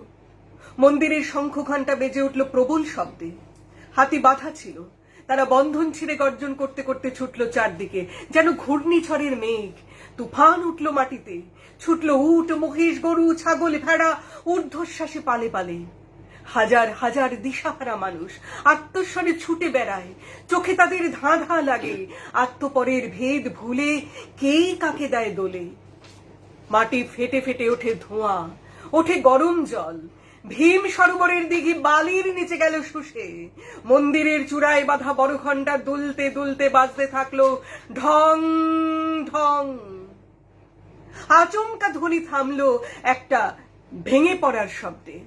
মন্দিরের শঙ্খ ঘণ্টা বেজে উঠল প্রবল শব্দে। হাতি বাঁধা ছিল, তারা বন্ধন ছিঁড়ে গর্জন করতে করতে ছুটল চারদিকে, যেন ঘূর্ণিঝড়ের মেঘ। তুফান উঠল মাটিতে, ছুটল উট, মহিষ, গরু, ছাগল, ভেড়া ঊর্ধ্বশ্বাসে পালে পালে। হাজার হাজার দিশাহারা মানুষ আত্মস্বরে ছুটে বেড়ায়, চোখে তাদের ধাঁ ধাঁ লাগে। আত্মপরের ভেদ ভুলে কে কাকে দেয় দোলে। মাটি ফেটে ফেটে ওঠে ধোঁয়া, ওঠে গরম জল। ভীম সরোবরের দিঘি বালির নিচে গেল শুষে। মন্দিরের চূড়ায় বাঁধা বড় ঘণ্টা দুলতে দুলতে বাজতে থাকলো ঢং ঢং। আচমকা ধ্বনি থামলো একটা ভেঙে পড়ার শব্দে।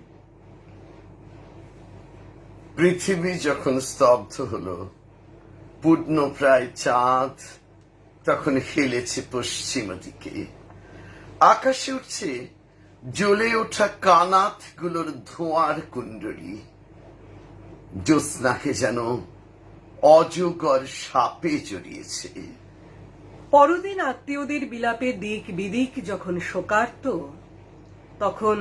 পৃথিবী যখন স্তব্ধ হলো, পূর্ণ প্রায় চাঁদ তখন হেলেছে পশ্চিম দিকে। আকাশে উঠছে জ্বলে ওঠা কানাত গুলোর ধোঁয়ার কুণ্ডলী। জ্যোৎস্নাকে যেন অজগর সাপে জড়িয়েছে। পরদিন আত্মীয়দের বিলাপে দিক বিদিক যখন শোকার্ত, তখন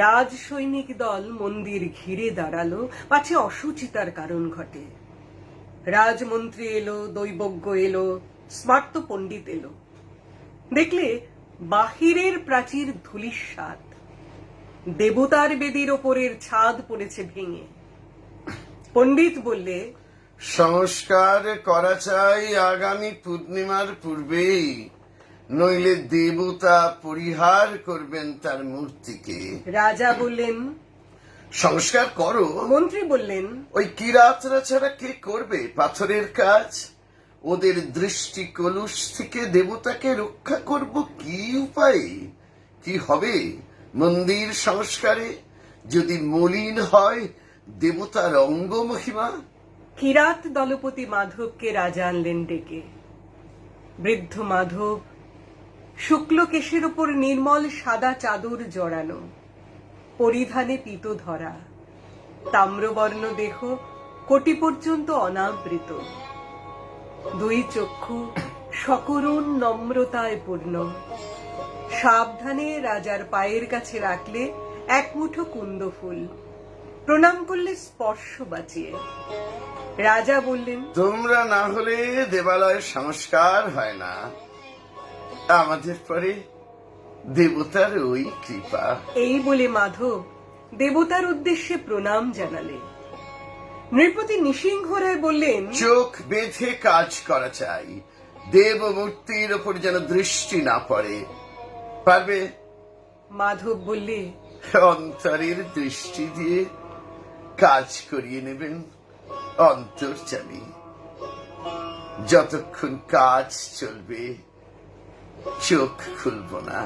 রাজ সৈনিক দল মন্দির ঘিরে দাঁড়ালো, পাছে অসুচিতার কারণ ঘটে। রাজমন্ত্রী এলো, দৈবজ্ঞ এলো, স্মার্ত পণ্ডিত এলো। দেখলে বাহিরের প্রাচীর ধূলিসাৎ, দেবতার বেদির ওপরের ছাদ পড়েছে ভেঙে। পণ্ডিত বললে, সংস্কার করা চাই আগামী পূর্ণিমার পূর্বেই, নইলে দেবতা পরিহার করবেন তার মূর্তিকে। রাজা বললেন, সংস্কার করো। মন্ত্রী বললেন, ওই কিরাতরা ছাড়া কে করবে পাথরের কাজ? ওদের দৃষ্টি কলুষ থেকে দেবতাকে রক্ষা করব কি উপায়ে? কি হবে মন্দির সংস্কারে যদি মলিন হয় দেবতার অঙ্গ মহিমা? কিরাত দলপতি মাধবকে রাজা আনলেন ডেকে। বৃদ্ধ মাধব শুক্ল কেশের ওপর নির্মল সাদা চাদর জড়ানো, পরিধানে পীত ধরা, তাম্রবর্ণ দেহ কোটি পর্যন্ত অনাবৃত। দুই চক্ষু সকরুণ নম্রতায় পূর্ণ। সাবধানে রাজার পায়ের কাছে রাখলে এক মুঠো কুন্দ ফুল, প্রণাম করলে স্পর্শ বাঁচিয়ে। রাজা বললেন, তোমরা না হলে দেবালয়ের সংস্কার হয় না, আমাদের পরে দেবতার ওই কৃপা। এই বলে মাধব দেবতার উদ্দেশ্যে প্রণাম জানালে। নৃপতি নৃসিংহ রায় বললেন, চোখ বেঁধে কাজ করা চাই, দেব মূর্তির ওপর যেন দৃষ্টি না পড়ে। পারবে? মাধব বললে, অন্তরের দৃষ্টি দিয়ে কাজ করিয়ে নেবেন অন্তর্যামী। যতক্ষণ কাজ চলবে চোখ খুলব না।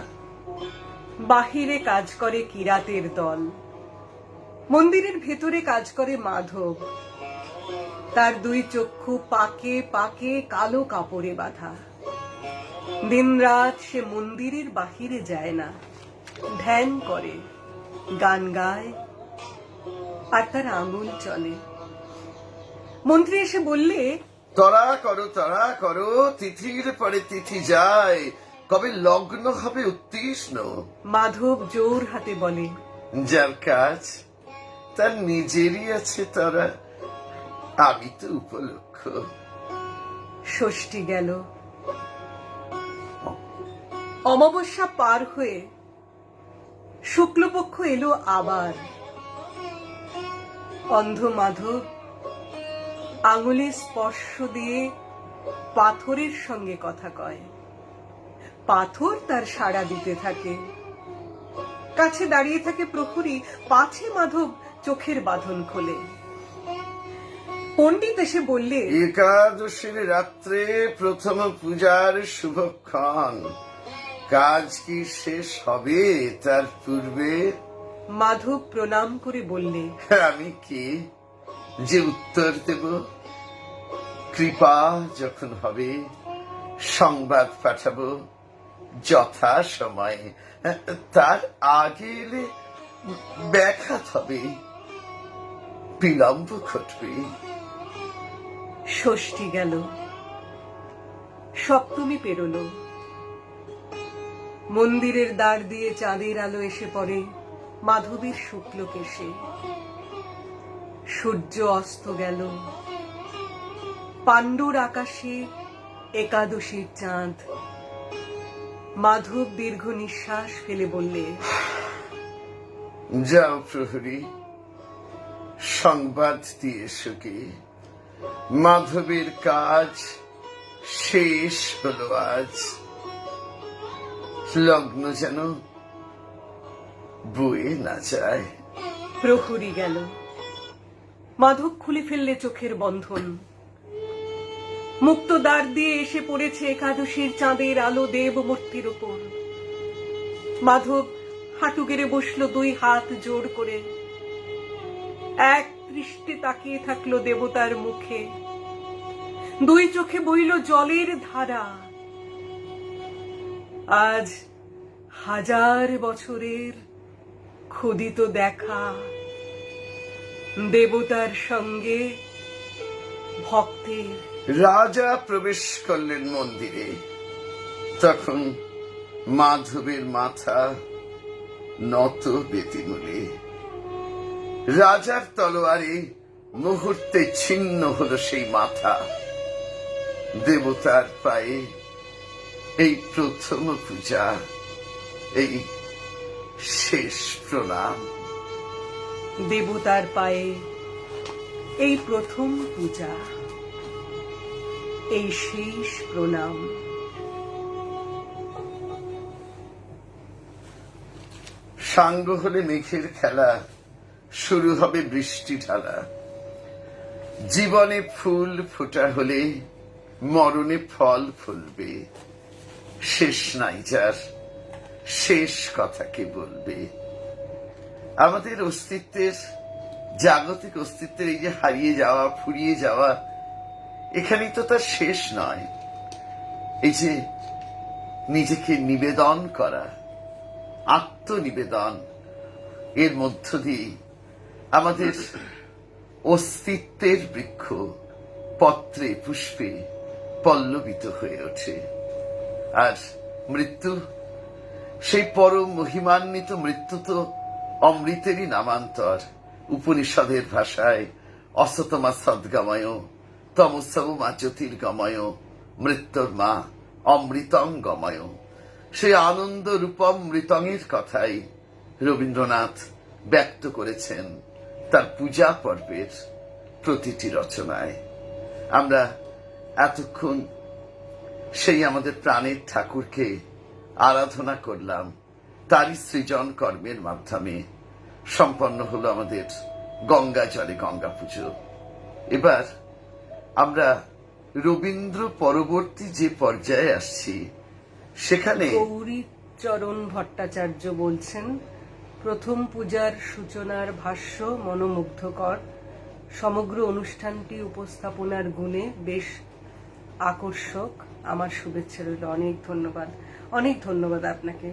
বাহিরে কাজ করে কিরাতের দল, মন্দিরের ভেতরে কাজ করে মাধব। তার দুই চক্ষু পাকে পাকে কালো কাপড়ে বাঁধা। দিনরাত সে মন্দিরের বাহিরে যায় না, ধ্যান করে, গান গায়, আর তার আঙুল চলে। মন্ত্রী এসে বললে, তরা করো, তিথির পরে তিথি যায়, কবে লগ্ন হবে উত্তীর্ণ। মাধব জোর হাতে বলে, যার কাজ তার নিজেরই আছে তারা, আমি তো উপলক্ষ। ষষ্ঠী গেল। অমাবস্যা পার হয়ে শুক্লপক্ষ এলো আবার। অন্ধ মাধব আঙুলে স্পর্শ দিয়ে পাথরের সঙ্গে কথা কয়। পাথর তার সাড়া দিতে থাকে। কাছে দাঁড়িয়ে থাকে প্রহরী, পাছে মাধব চোখের বাঁধন খোলে। পণ্ডিত এসে বললে, একাদশীর রাত্রে প্রথম পূজার শুভক্ষণ, কাজ কি শেষ হবে তার পূর্বে? মাধব প্রণাম করে বললে, আমি কি যে উত্তর দেব? কৃপা যখন হবে সংবাদ পাঠাবো যথা সময়ে, তার আগে এলে ব্যাঘাত হবে, বিলম্ব ঘটবে। ষষ্ঠী গেল, সপ্তমী পেরোল। মন্দিরের দ্বার দিয়ে চাঁদের আলো এসে পড়ে মাধবের শুক্ল কেশে। সূর্য অস্ত গেল। পাণ্ডুর আকাশে একাদশীর চাঁদ। মাধব দীর্ঘ নিঃশ্বাস ফেলে বললে, যাও প্রহরী, সংবাদ দিয়ে এসো কি মাধবের কাজ শেষ হলো আজ, লগ্ন যেন বয়ে না যায়। প্রহরী গেল। মাধব খুলে ফেললে চোখের বন্ধন। মুক্ত দ্বার দিয়ে এসে পড়েছে একাদশীর চাঁদের আলো দেবমূর্তির ওপর। মাধব হাঁটু গেড়ে বসলো, দুই হাত জোড় করে। এক দৃষ্টি তাকিয়ে থাকলো দেবতার মুখে। দুই চোখে বইল জলের ধারা। আজ 1000 বছরের ক্ষুদিত দেখা, দেবতার সঙ্গে ভক্তের। রাজা প্রবেশ করলেন মন্দিরে। তখন মাধবের মাথা নত বেতিমূলে। রাজার তলোয়ারে মুহূর্তে ছিন্ন হলো সেই মাথা। দেবতার পায়ে এই প্রথম পূজা, এই শেষ প্রণাম। দেবতার পায়ে এই প্রথম পূজা, এই শেষ প্রণাম। সাঙ্গ হলে মেঘের খেলা, শুরু হবে বৃষ্টি ঢালা। জীবনে ফুল ফোটা হলে মরণে ফল ফুলবে। শেষ নাই যার, শেষ কথা কে বলবে? আমাদের অস্তিত্বের, জাগতিক অস্তিত্বের এই যে হারিয়ে যাওয়া, ফুরিয়ে যাওয়া, এখানেই তো তার শেষ নয়। এই যে নিজেকে নিবেদন করা, আত্মনিবেদন, এর মধ্য দিয়ে আমাদের অস্তিত্বের বৃক্ষ পত্রে পুষ্পে পল্লবিত হয়ে ওঠে। আর মৃত্যু, সেই পরম মহিমান্বিত মৃত্যু তো অমৃতেরই নামান্তর। উপনিষদের ভাষায় অসতমা সদ্গময় তমসৌ মা জ্যোতির্গময় মৃত্যুর মা অমৃতং গময়। সেই আনন্দ রূপম মৃতঙের কথাই রবীন্দ্রনাথ ব্যক্ত করেছেন তার পূজা পর্বের প্রতিটি রচনায়। আমরা এতক্ষণ সেই আমাদের প্রাণের ঠাকুরকে আরাধনা করলাম, তারই সৃজন কর্মের মাধ্যমে সম্পন্ন হলো আমাদের গঙ্গা জলে গঙ্গা পুজো। এবার আমরা রবীন্দ্র পরবর্তী যে পর্যায়ে আসছি, সেখানে গৌরীচরণ ভট্টাচার্য বলছেন, প্রথম পূজার সূচনার ভাষ্য মনোমুগ্ধকর। সমগ্র অনুষ্ঠানটি উপস্থাপনার গুণে বেশ আকর্ষক। আমার শুভেচ্ছা রইল। অনেক ধন্যবাদ, অনেক ধন্যবাদ আপনাকে।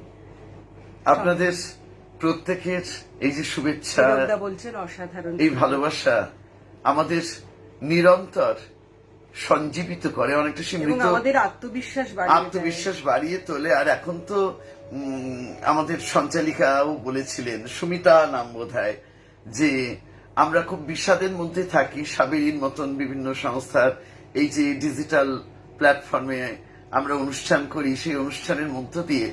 আপনাদের প্রত্যেকের এই যে শুভেচ্ছা, হিরকদা বলছেন অসাধারণ, এই ভালোবাসা আমাদের নিরন্তর সঞ্জীবিত করে, অনেকটা এবং সমৃদ্ধ, আমাদের আত্মবিশ্বাস বাড়িয়ে তোলে। আর এখন তো আমাদের সঞ্চালিকাও বলেছিলেন, সুমিতা নাম বোধহয়, যে আমরা খুব বিষাদের মধ্যে থাকি, সাবেরির মতন বিভিন্ন সংস্থার এই যে ডিজিটাল প্ল্যাটফর্মে আমরা অনুষ্ঠান করি, সেই অনুষ্ঠানের মধ্য দিয়ে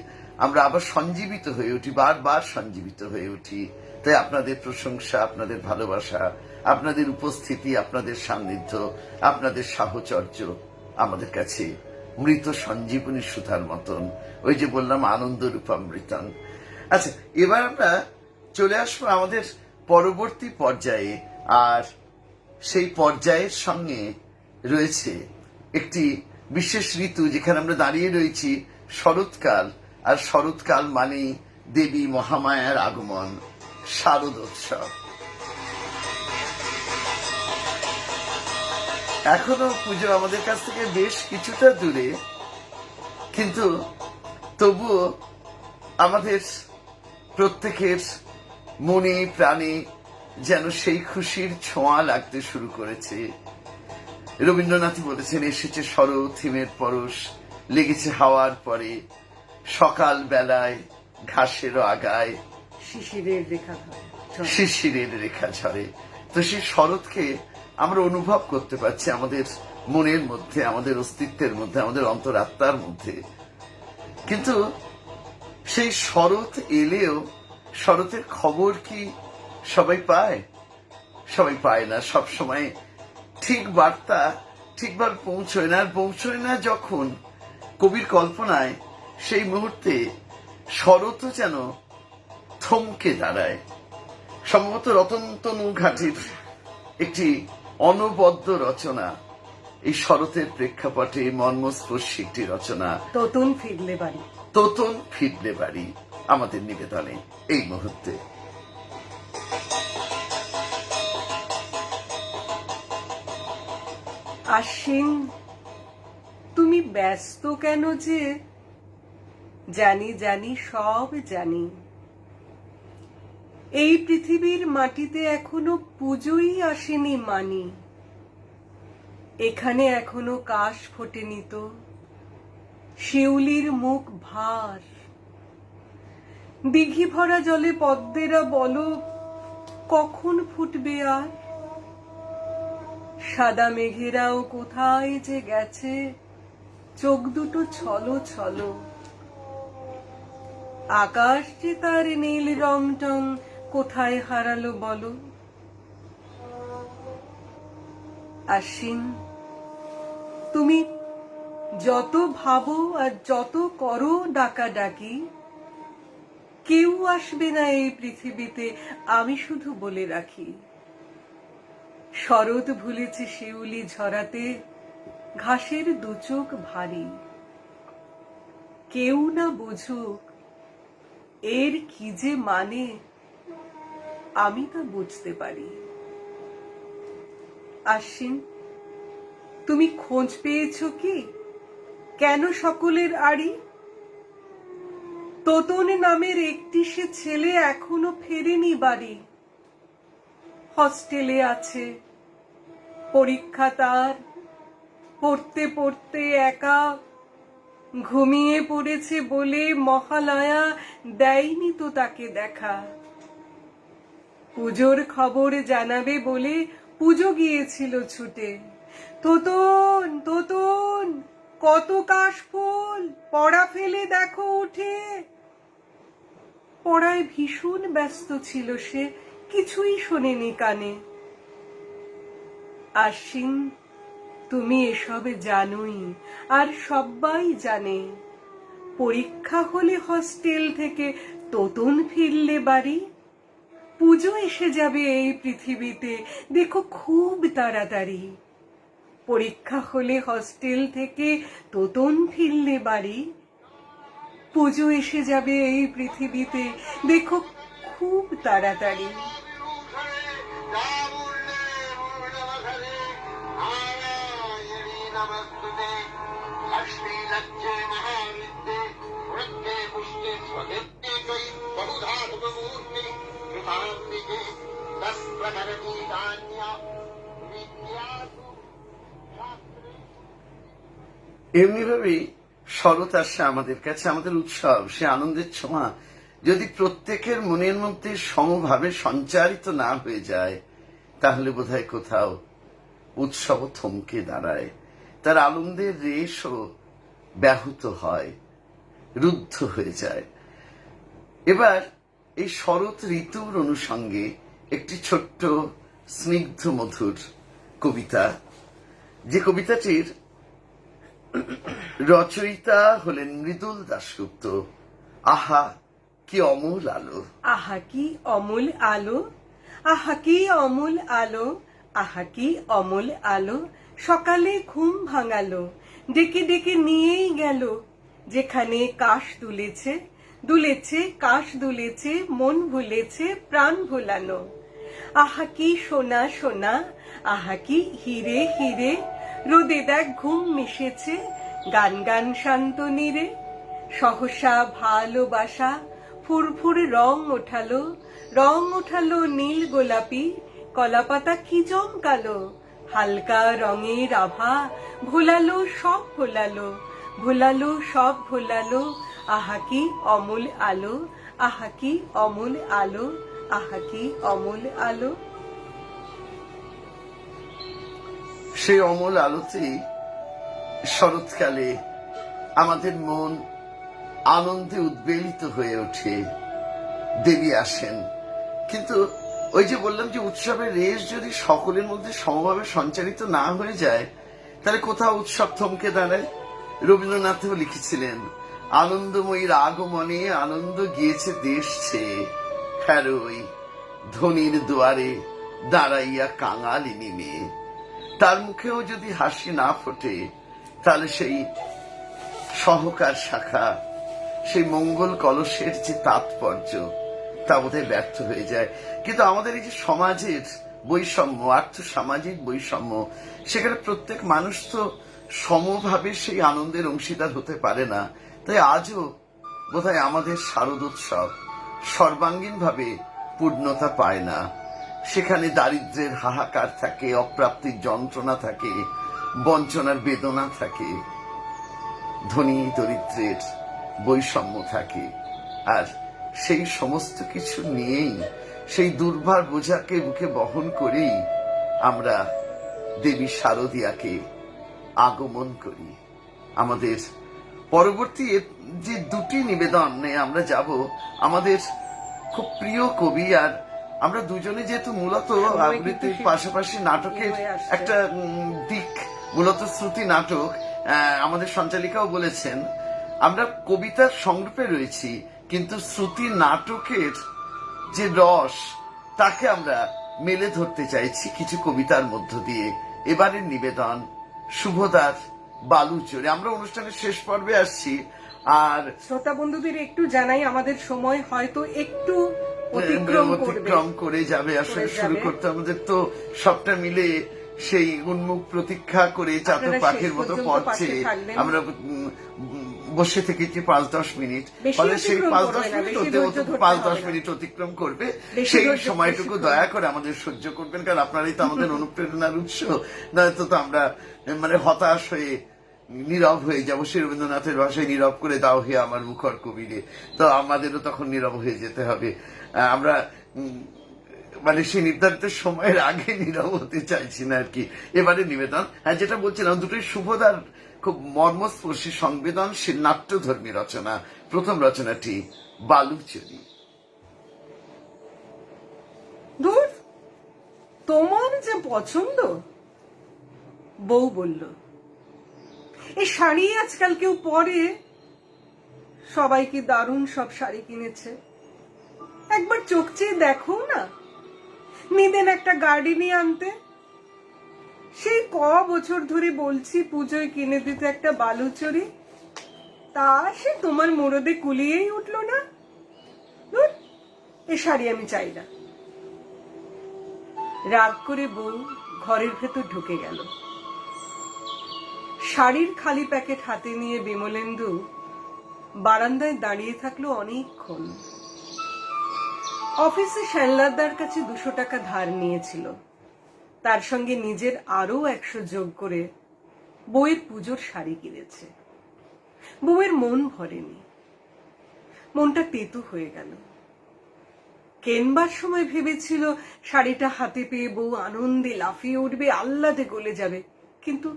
আমরা আবার সঞ্জীবিত হয়ে উঠি, বারবার সঞ্জীবিত হয়ে উঠি। তাই আপনাদের প্রশংসা, আপনাদের ভালোবাসা, আপনাদের উপস্থিতি, আপনাদের সান্নিধ্য, আপনাদের সাহচর্য আমাদের কাছে মৃত সঞ্জীবনী সুতার মতন। ওই যে বললাম, আনন্দ রূপামৃতং। আচ্ছা, এবার আমরা চলে আসবো আমাদের পরবর্তী পর্যায়ে। আর সেই পর্যায়ের সঙ্গে রয়েছে একটি বিশেষ ঋতু, যেখানে আমরা দাঁড়িয়ে রয়েছি শরৎকাল। আর শরৎকাল মানেই দেবী মহামায়ার আগমন, শারদোৎসব। এখনো পুজো আমাদের কাছ থেকে বেশ কিছুটা দূরে, কিন্তু তবুও আমাদের প্রত্যেকের মনে প্রাণে যেন সেই খুশির ছোঁয়া লাগতে শুরু করেছে। রবীন্দ্রনাথ বলেছেন, এসেছে শরৎ হিমের পরশ, লেগেছে হাওয়ার পরে, সকাল বেলায় ঘাসেরও আগায় শিশিরের রেখা ঝরে। তো সেই শরৎকে আমরা অনুভব করতে পারছি আমাদের মনের মধ্যে, আমাদের অস্তিত্বের মধ্যে, আমাদের অন্তরাত্মার মধ্যে। কিন্তু সেই শরৎ এলেও শরতের খবর কি সবাই পায়? সবাই পায় না। সব সময় ঠিক বার্তা ঠিকভাবে পৌঁছয় না। আর পৌঁছয় না যখন কবির কল্পনায়, সেই মুহূর্তে শরৎও যেন থমকে দাঁড়ায়। সম্ভবত রতনতনু ঘাটির একটি অনবদ্য রচনা এই শরতের প্রেক্ষাপটে মর্মস্পর্শী একটি রচনা, তোতন ফিরলে বাড়ি, আমাদের নিবেদনে এই মুহূর্তে। আশ্বিন, তুমি ব্যস্ত কেন যে? জানি জানি, সব জানি। এই পৃথিবীর মাটিতে এখনো পুজোই আসেনি মানি। এখানে এখনো কাশ ফোটেনি তো, শিউলির মুখ ভার। দিঘি ভরা জলে পদ্মেরা বলো, কখন ফুটবে আর? সাদা মেঘেরাও কোথায় যে গেছে, চোখ দুটো ছলো ছলো। আকাশ যে তার নীল রং টং কোথায় হারালো বলো? আশ্বিন, তুমি যত ভাবো আর যত করো ডাকাডাকি, কেউ আসবে না এই পৃথিবীতে, আমি শুধু বলে রাখি। শরৎ ভুলেছে শিউলি ঝরাতে, ঘাসের দুচোখ ভারী। কেউ না বুঝুক এর কি যে মানে, আমি তা বুঝতে পারি। আশ্বিন, তুমি খোঁজ পেয়েছ কি কেন সকলের আড়ি? তোতন নামের একটি সে ছেলে এখনো ফেরেনি বাড়ি। হস্টেলে আছে, পরীক্ষা তার, পড়তে পড়তে একা ঘুমিয়ে পড়েছে বলে মহালয়া দেয়নি তো তাকে দেখা। পুজোর খবর জানাবে বলে পুজো গিয়েছিল ছুটে। তোতন তোতন, কত কাশফুল, পড়া ফেলে দেখো উঠে। পড়ায় ভীষণ ব্যস্ত ছিল সে, কিছুই শোনেনি কানে। আশ্বিন, তুমি এসব জানোই, আর সবাই জানে। পরীক্ষা হলে হস্টেল থেকে তোতন ফিরলে বাড়ি, পুজো এসে যাবে এই পৃথিবীতে, দেখো খুব তাড়াতাড়ি। পরীক্ষা হলে হস্টেল থেকে তোতন ফিরলে বাড়ি, পুজো এসে যাবে এই পৃথিবীতে, দেখো খুব তাড়াতাড়ি। এমনি ভাবেই শরৎ আসে আমাদের কাছে, আমাদের উৎসব, সে আনন্দের ছোঁয়া যদি প্রত্যেকের মনের মধ্যে সমভাবে সঞ্চারিত না হয়ে যায়, তাহলে বোধহয় কোথাও উৎসব থমকে দাঁড়ায়, তার আনন্দের রেশও ব্যাহত হয়, রুদ্ধ হয়ে যায়। এবার এই শরৎ ঋতুর অনুষঙ্গে একটি ছোট্ট স্নিগ্ধ মধুর কবিতা, যে কবিতাটির রচয়িতা হলেন মৃদুল দাশগুপ্ত। আহা কি অমূল আলো, আহা কি অমূল আলো, আহা কি অমূল আলো, আহা কি অমূল আলো, সকালে ঘুম ভাঙালো, ডেকে ডেকে নিয়েই গেল, যেখানে কাশ দুলেছে, দুলেছে কাশ দুলেছে, মন ভুলেছে প্রাণ ভোলানো। আহা কি সোনা সোনা, আহা কি হিরে হিরে, রোদে দেখ ঘুম মিশেছে, গান গান শান্ত নীরে। সহসা ভালোবাসা ফুরফুর রং ওঠালো, রং ওঠালো নীল গোলাপি, কলাপাতা কি জমকালো, হালকা রঙের আভা ভোলালো সব ভোলালো, ভোলালো সব ভোলালো। আহা কি অমূল আলো, আহা কি অমূল আলো, আহা কি অমূল আলো। সেই অমল আলোতেই শরৎকালে আমাদের মন আনন্দে উদ্বেলিত হয়ে ওঠে, দেবী আসেন। কিন্তু ওই যে বললাম যে উৎসবের রেশ যদি সকলের মধ্যে সমভাবে সঞ্চারিত না হয়ে যায়, তাহলে কোথাও উৎসব থমকে দাঁড়ায়। রবীন্দ্রনাথও লিখেছিলেন, আনন্দময়ীর আগমনে আনন্দ গিয়েছে দেশ ছেয়ে, হ্যারোই ধনির দুয়ারে দাঁড়াইয়া কাঙালিনী মেয়ে। তার মুখেও যদি হাসি না ফোটে, তাহলে সেই সহকার শাখা, সেই মঙ্গল কলসের যে তাৎপর্য, তা বোধহয় ব্যর্থ হয়ে যায়। কিন্তু আমাদের এই যে সমাজের বৈষম্য, আর্থ সামাজিক বৈষম্য, সেখানে প্রত্যেক মানুষ তো সমভাবে সেই আনন্দের অংশীদার হতে পারে না। তাই আজও বোধহয় আমাদের শারদোৎসব সর্বাঙ্গীনভাবে পূর্ণতা পায় না। সেখানে দারিদ্র্যের হাহাকার থাকে, অপ্রাপ্তির যন্ত্রণা থাকে, বঞ্চনার বেদনা থাকে, ধনী দরিদ্রের বৈষম্য থাকে। আর সেই সমস্ত কিছু নিয়েই, সেই দুর্ভার বোঝাকে বুকে বহন করেই আমরা দেবী শারদিয়াকে আগমন করি। আমাদের পরবর্তী যে দুটি নিবেদনে আমরা যাব, আমাদের খুব প্রিয় কবি, আর আমরা দুজনে যেহেতু মূলত আবৃত্তির পাশাপাশি নাটকের একটা দিক, মূলত শ্রুতি নাটক, আমাদের সঞ্চালিকাও বলেছেন আমরা কবিতার সংরূপে রয়েছি, কিন্তু শ্রুতি নাটকের যে রস, তাকে আমরা মেলে ধরতে চাইছি কিছু কবিতার মধ্য দিয়ে। এবারের নিবেদন শুভদার বালুচরে। আমরা অনুষ্ঠানের শেষ পর্বে আসছি, আর শ্রোতা বন্ধুদের একটু জানাই, আমাদের সময় হয়তো একটু অতিক্রম করে যাবে। আসলে শুরু করতে আমাদের তো সবটা মিলে সেই উন্মুখ প্রতীক্ষা করে চাতক পাখির মতো পড়ছে, আমরা বসে থেকেছি 5-10 মিনিট, ফলে সেই 5-10 মিনিট হতে হতে 5-10 মিনিট অতিক্রম করবে। সেই সময়টুকু দয়া করে আমাদের সহ্য করবেন, কারণ আপনারাই তো আমাদের অনুপ্রেরণার উৎস। নয়তো তো আমরা হতাশ হয়ে নীরব হয়ে যাবো। শ্রী রবীন্দ্রনাথের ভাষায় নীরব করে দাও হে আমার মুখর কবিরে, তো আমাদেরও তখন নীরব হয়ে যেতে হবে। আমরা সেই নির্ধারিত সময়ের আগে নীরব হতে চাইছি না আর কি। এবারে নিবেদন, যেটা বলছিলাম, দুটোই শুভদার খুব মর্মস্পর্শী সংবেদনশীল নাট্যধর্মী রচনা। প্রথম রচনাটি বালুচরি। ধুর, তোমার যে পছন্দ, বউ বলল, এই শাড়ি আজকাল কেউ পরে, সবাই কি দারুণ সব শাড়ি কিনেছে, একবার চোখ চেয়ে দেখো না, নিদেন একটা গাড়ি নিয়ে আনতে। সেই বছর ধরে বলছি পুজোয় কিনে দিতে একটা বালুচরি, তা সে তোমার মোড়দে কুলিয়েই উঠলো না। ধুর, এ শাড়ি আমি চাই না। রাগ করে বউ ঘরের ভেতর ঢুকে গেল। শাড়ির খালি প্যাকেট হাতে নিয়ে বিমলেন্দু বারান্দায় দাঁড়িয়ে থাকলো অনেকক্ষণ। অফিসে শ্যানলাদার কাছে 200 টাকা ধার নিয়েছিল, তার সঙ্গে নিজের আরো 100 যোগ করে বউয়ের পুজোর শাড়ি কিনেছে। বউয়ের মন ভরেনি, মনটা তেতো হয়ে গেল। কেনবার সময় ভেবেছিল শাড়িটা হাতে পেয়ে বউ আনন্দে লাফিয়ে উঠবে, আহ্লাদে গলে যাবে, কিন্তু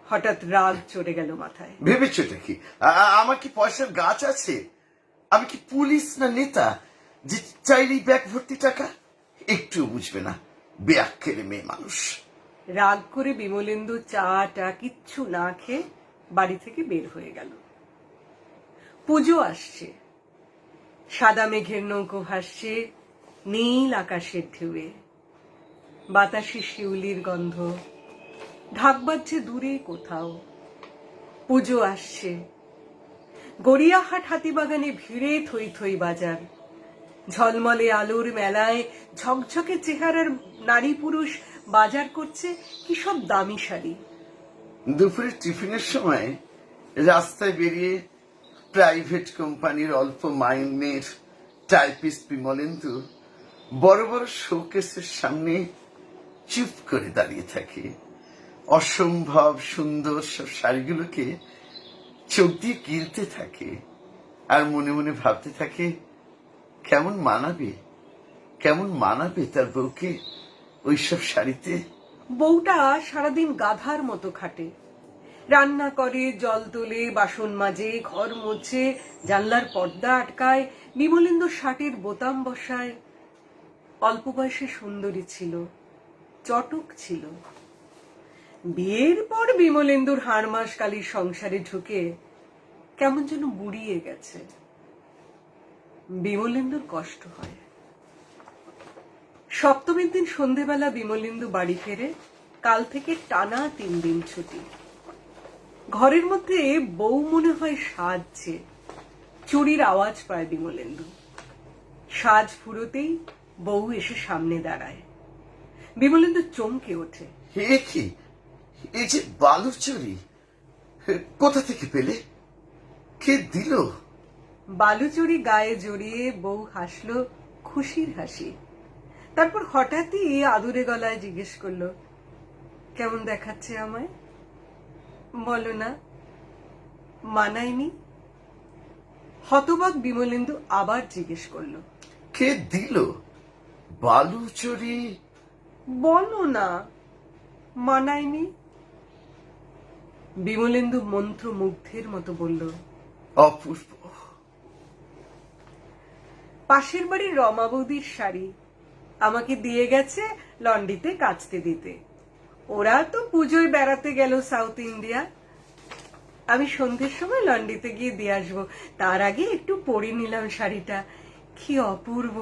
হঠাৎ রাগ চড়ে গেল মাথায়। ভেবেছোটা কি আমার কি পয়সার গাছ আছে? আমি কি পুলিশ না নেতা যে চাইলেই ব্যাগ ভর্তি টাকা? একটু বুঝবে না, বেয়াক্কেলে মেয়ে মানুষ। রাগ করে বিমলেন্দু চাটা কিচ্ছু না খেয়ে বাড়ি থেকে বের হয়ে গেল। পুজো আসছে, সাদা মেঘের নৌকো ভাসছে নীল আকাশের ঢেউয়ে, বাতাসে শিউলির গন্ধ, ঢাক বাজছে দূরে কোথাও। পুজো আসছে, গড়িয়াহাট হাতিবাগানে ভিড়ে থই থই বাজার, ঝলমলে আলোর মেলায় ঝকঝকে চেহারার নারী পুরুষ বাজার করছে কি সব দামি শাড়ি। দুপুরে টিফিনের সময় রাস্তায় বেরিয়ে প্রাইভেট কোম্পানির অল্প মাইনের টাইপিস্ট বিমলেন্দু বড় বড় শোকেসের সামনে চুপ করে দাঁড়িয়ে থাকে। অসম্ভব সুন্দর সব শাড়িগুলোকে চোখ দিয়ে গিলতে থাকে আর মনে মনে ভাবতে থাকে কেমন মানাবে তার বউকে ওইসব শাড়িতে। বউটা সারাদিন গাধার মতো খাটে, রান্না করে, জল তোলে, বাসন মাজে, ঘর মোছে, জানলার পর্দা আটকায়, বিমলেন্দুর শার্টের বোতাম বসায়। অল্প বয়সে সুন্দরী ছিল, চটক ছিল। বিয়ের পর বিমলেন্দুর হাড়মাস কালীর সংসারে ঢুকে কেমন যেন বুড়িয়ে গেছে। বিমলেন্দুর কষ্ট হয়। সপ্তমীর দিন সন্ধেবেলা বিমলেন্দু বাড়ি ফেরে, কাল থেকে টানা 3 দিন ছুটি। ঘরের মধ্যে বউ মনে হয় সাজছে, চুরির আওয়াজ পায় বিমলেন্দু। সাজ ফুরোতেই বউ এসে সামনে দাঁড়ায়। বিমলেন্দু চমকে ওঠে। এ কি, এই যে বালুচরি, কোথা থেকে পেলে? কে দিল? বালুচরি গায়ে জড়িয়ে বউ হাসলো খুশির হাসি। তারপর হঠাৎই আদুরে গলায় জিজ্ঞেস করলো, কেমন দেখাচ্ছে আমায়? বলো না, মানায়নি? হতবাক বিমলেন্দু আবার জিজ্ঞেস করলো, কে দিল বালুচরি? বলো না, মানায়নি? বিমলেন্দু মন্ত্রমুগ্ধের মতো বলল, অপূর্ব। পাশের বাড়ির রমা বৌদির শাড়ি আমাকে দিয়ে গেছে লন্ড্রিতে কাচতে দিতে। ওরা তো পুজোয় বেড়াতে গেল সাউথ ইন্ডিয়া, আমি সন্ধ্যের সময় লন্ড্রিতে গিয়ে দিয়ে আসবো, তার আগে একটু পরে নিলাম শাড়িটা, কি অপূর্ব।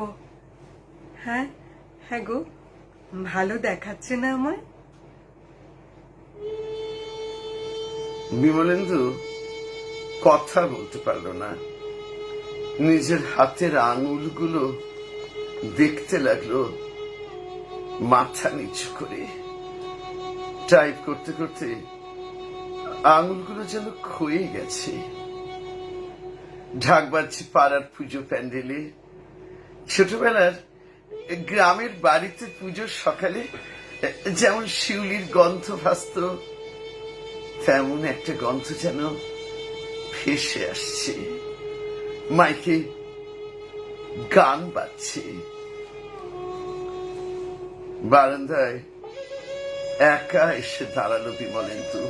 হ্যাঁ হ্যাঁ গো, ভালো দেখাচ্ছে না আমায়? বিমলেন্দু কথা বলতে পারল না। নিজের হাতের আঙুলগুলো দেখতে লাগলো মাথা নিচু করে। টাইপ করতে করতে আঙুলগুলো যেন ক্ষয়ে গেছে। ঢাক বাজছে পাড়ার পুজো প্যান্ডেলে। ছোটবেলার গ্রামের বাড়িতে পুজোর সকালে যেমন শিউলির গন্ধ ভাসত, তেমন একটা গন্ধ যেন ভেসে আসছে। মাইকে গান বাজছে। বারান্দায় একা এসে দাঁড়ালো বিমলেন্দু।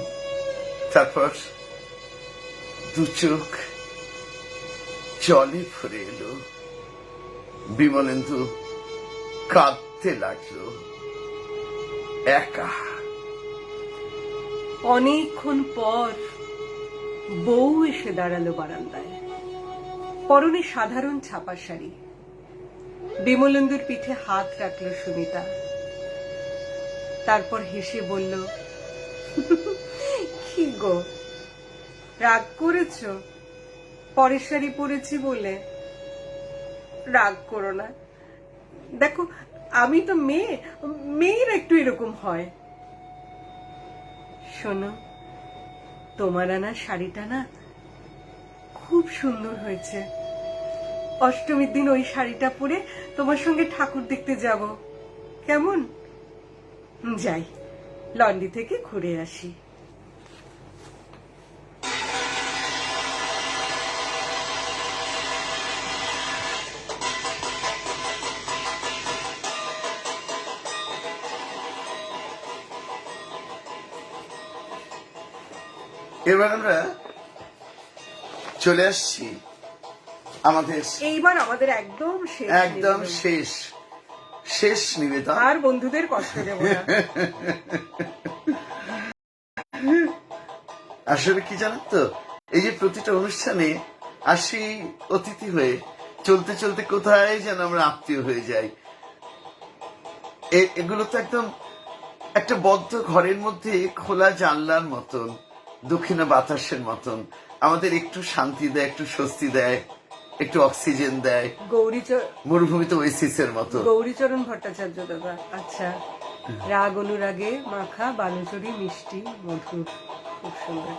তারপর 2 চোখ জলে ভরে এলো। বিমলেন্দু কাঁদতে লাগলো, একা। অনেকক্ষণ পর বউ এসে দাঁড়ালো বারান্দায়। পরনে সাধারণ ছাপা শাড়ি, বিমলেন্দুর পিঠে হাত রাখলো সুমিতা, তারপর হেসে বলল, কি গো, রাগ করেছো পরের শাড়ি পরেছি বলে? রাগ করো না, দেখো আমি তো মেয়ে, মেয়ের একটু এরকম হয়। শোনো, তোমার আনা শাড়িটা না খুব সুন্দর হয়েছে। অষ্টমীর দিন ওই শাড়িটা পরে তোমার সঙ্গে ঠাকুর দেখতে যাব, কেমন? যাই, লন্ডি থেকে ঘুরে আসি। এবার আমরা চলে আসছি আমাদের এইবার আমাদের একদম শেষ একদম নিবেদন। শেষ নিবেদন। আর বন্ধুদের কষ্ট দেব না। আসলে কি জানেন তো, এই যে প্রতিটা অনুষ্ঠানে আসি অতিথি হয়ে, চলতে চলতে কোথায় যেন আমরা আত্মীয় হয়ে যাই। এগুলো তো একদম একটা বদ্ধ ঘরের মধ্যে খোলা জানলার মতন, দক্ষিণা বাতাসের মতন, আমাদের একটু শান্তি দেয়, একটু স্বস্তি দেয়, একটু অক্সিজেন দেয়, মরুভূমিতে ওয়েসিসের মতো। গৌরীচরণ ভট্টাচার্য দাদা, আচ্ছা। রাগ অনুরাগে মাখা বালুচরি মিষ্টি মধুর, খুব সুন্দর।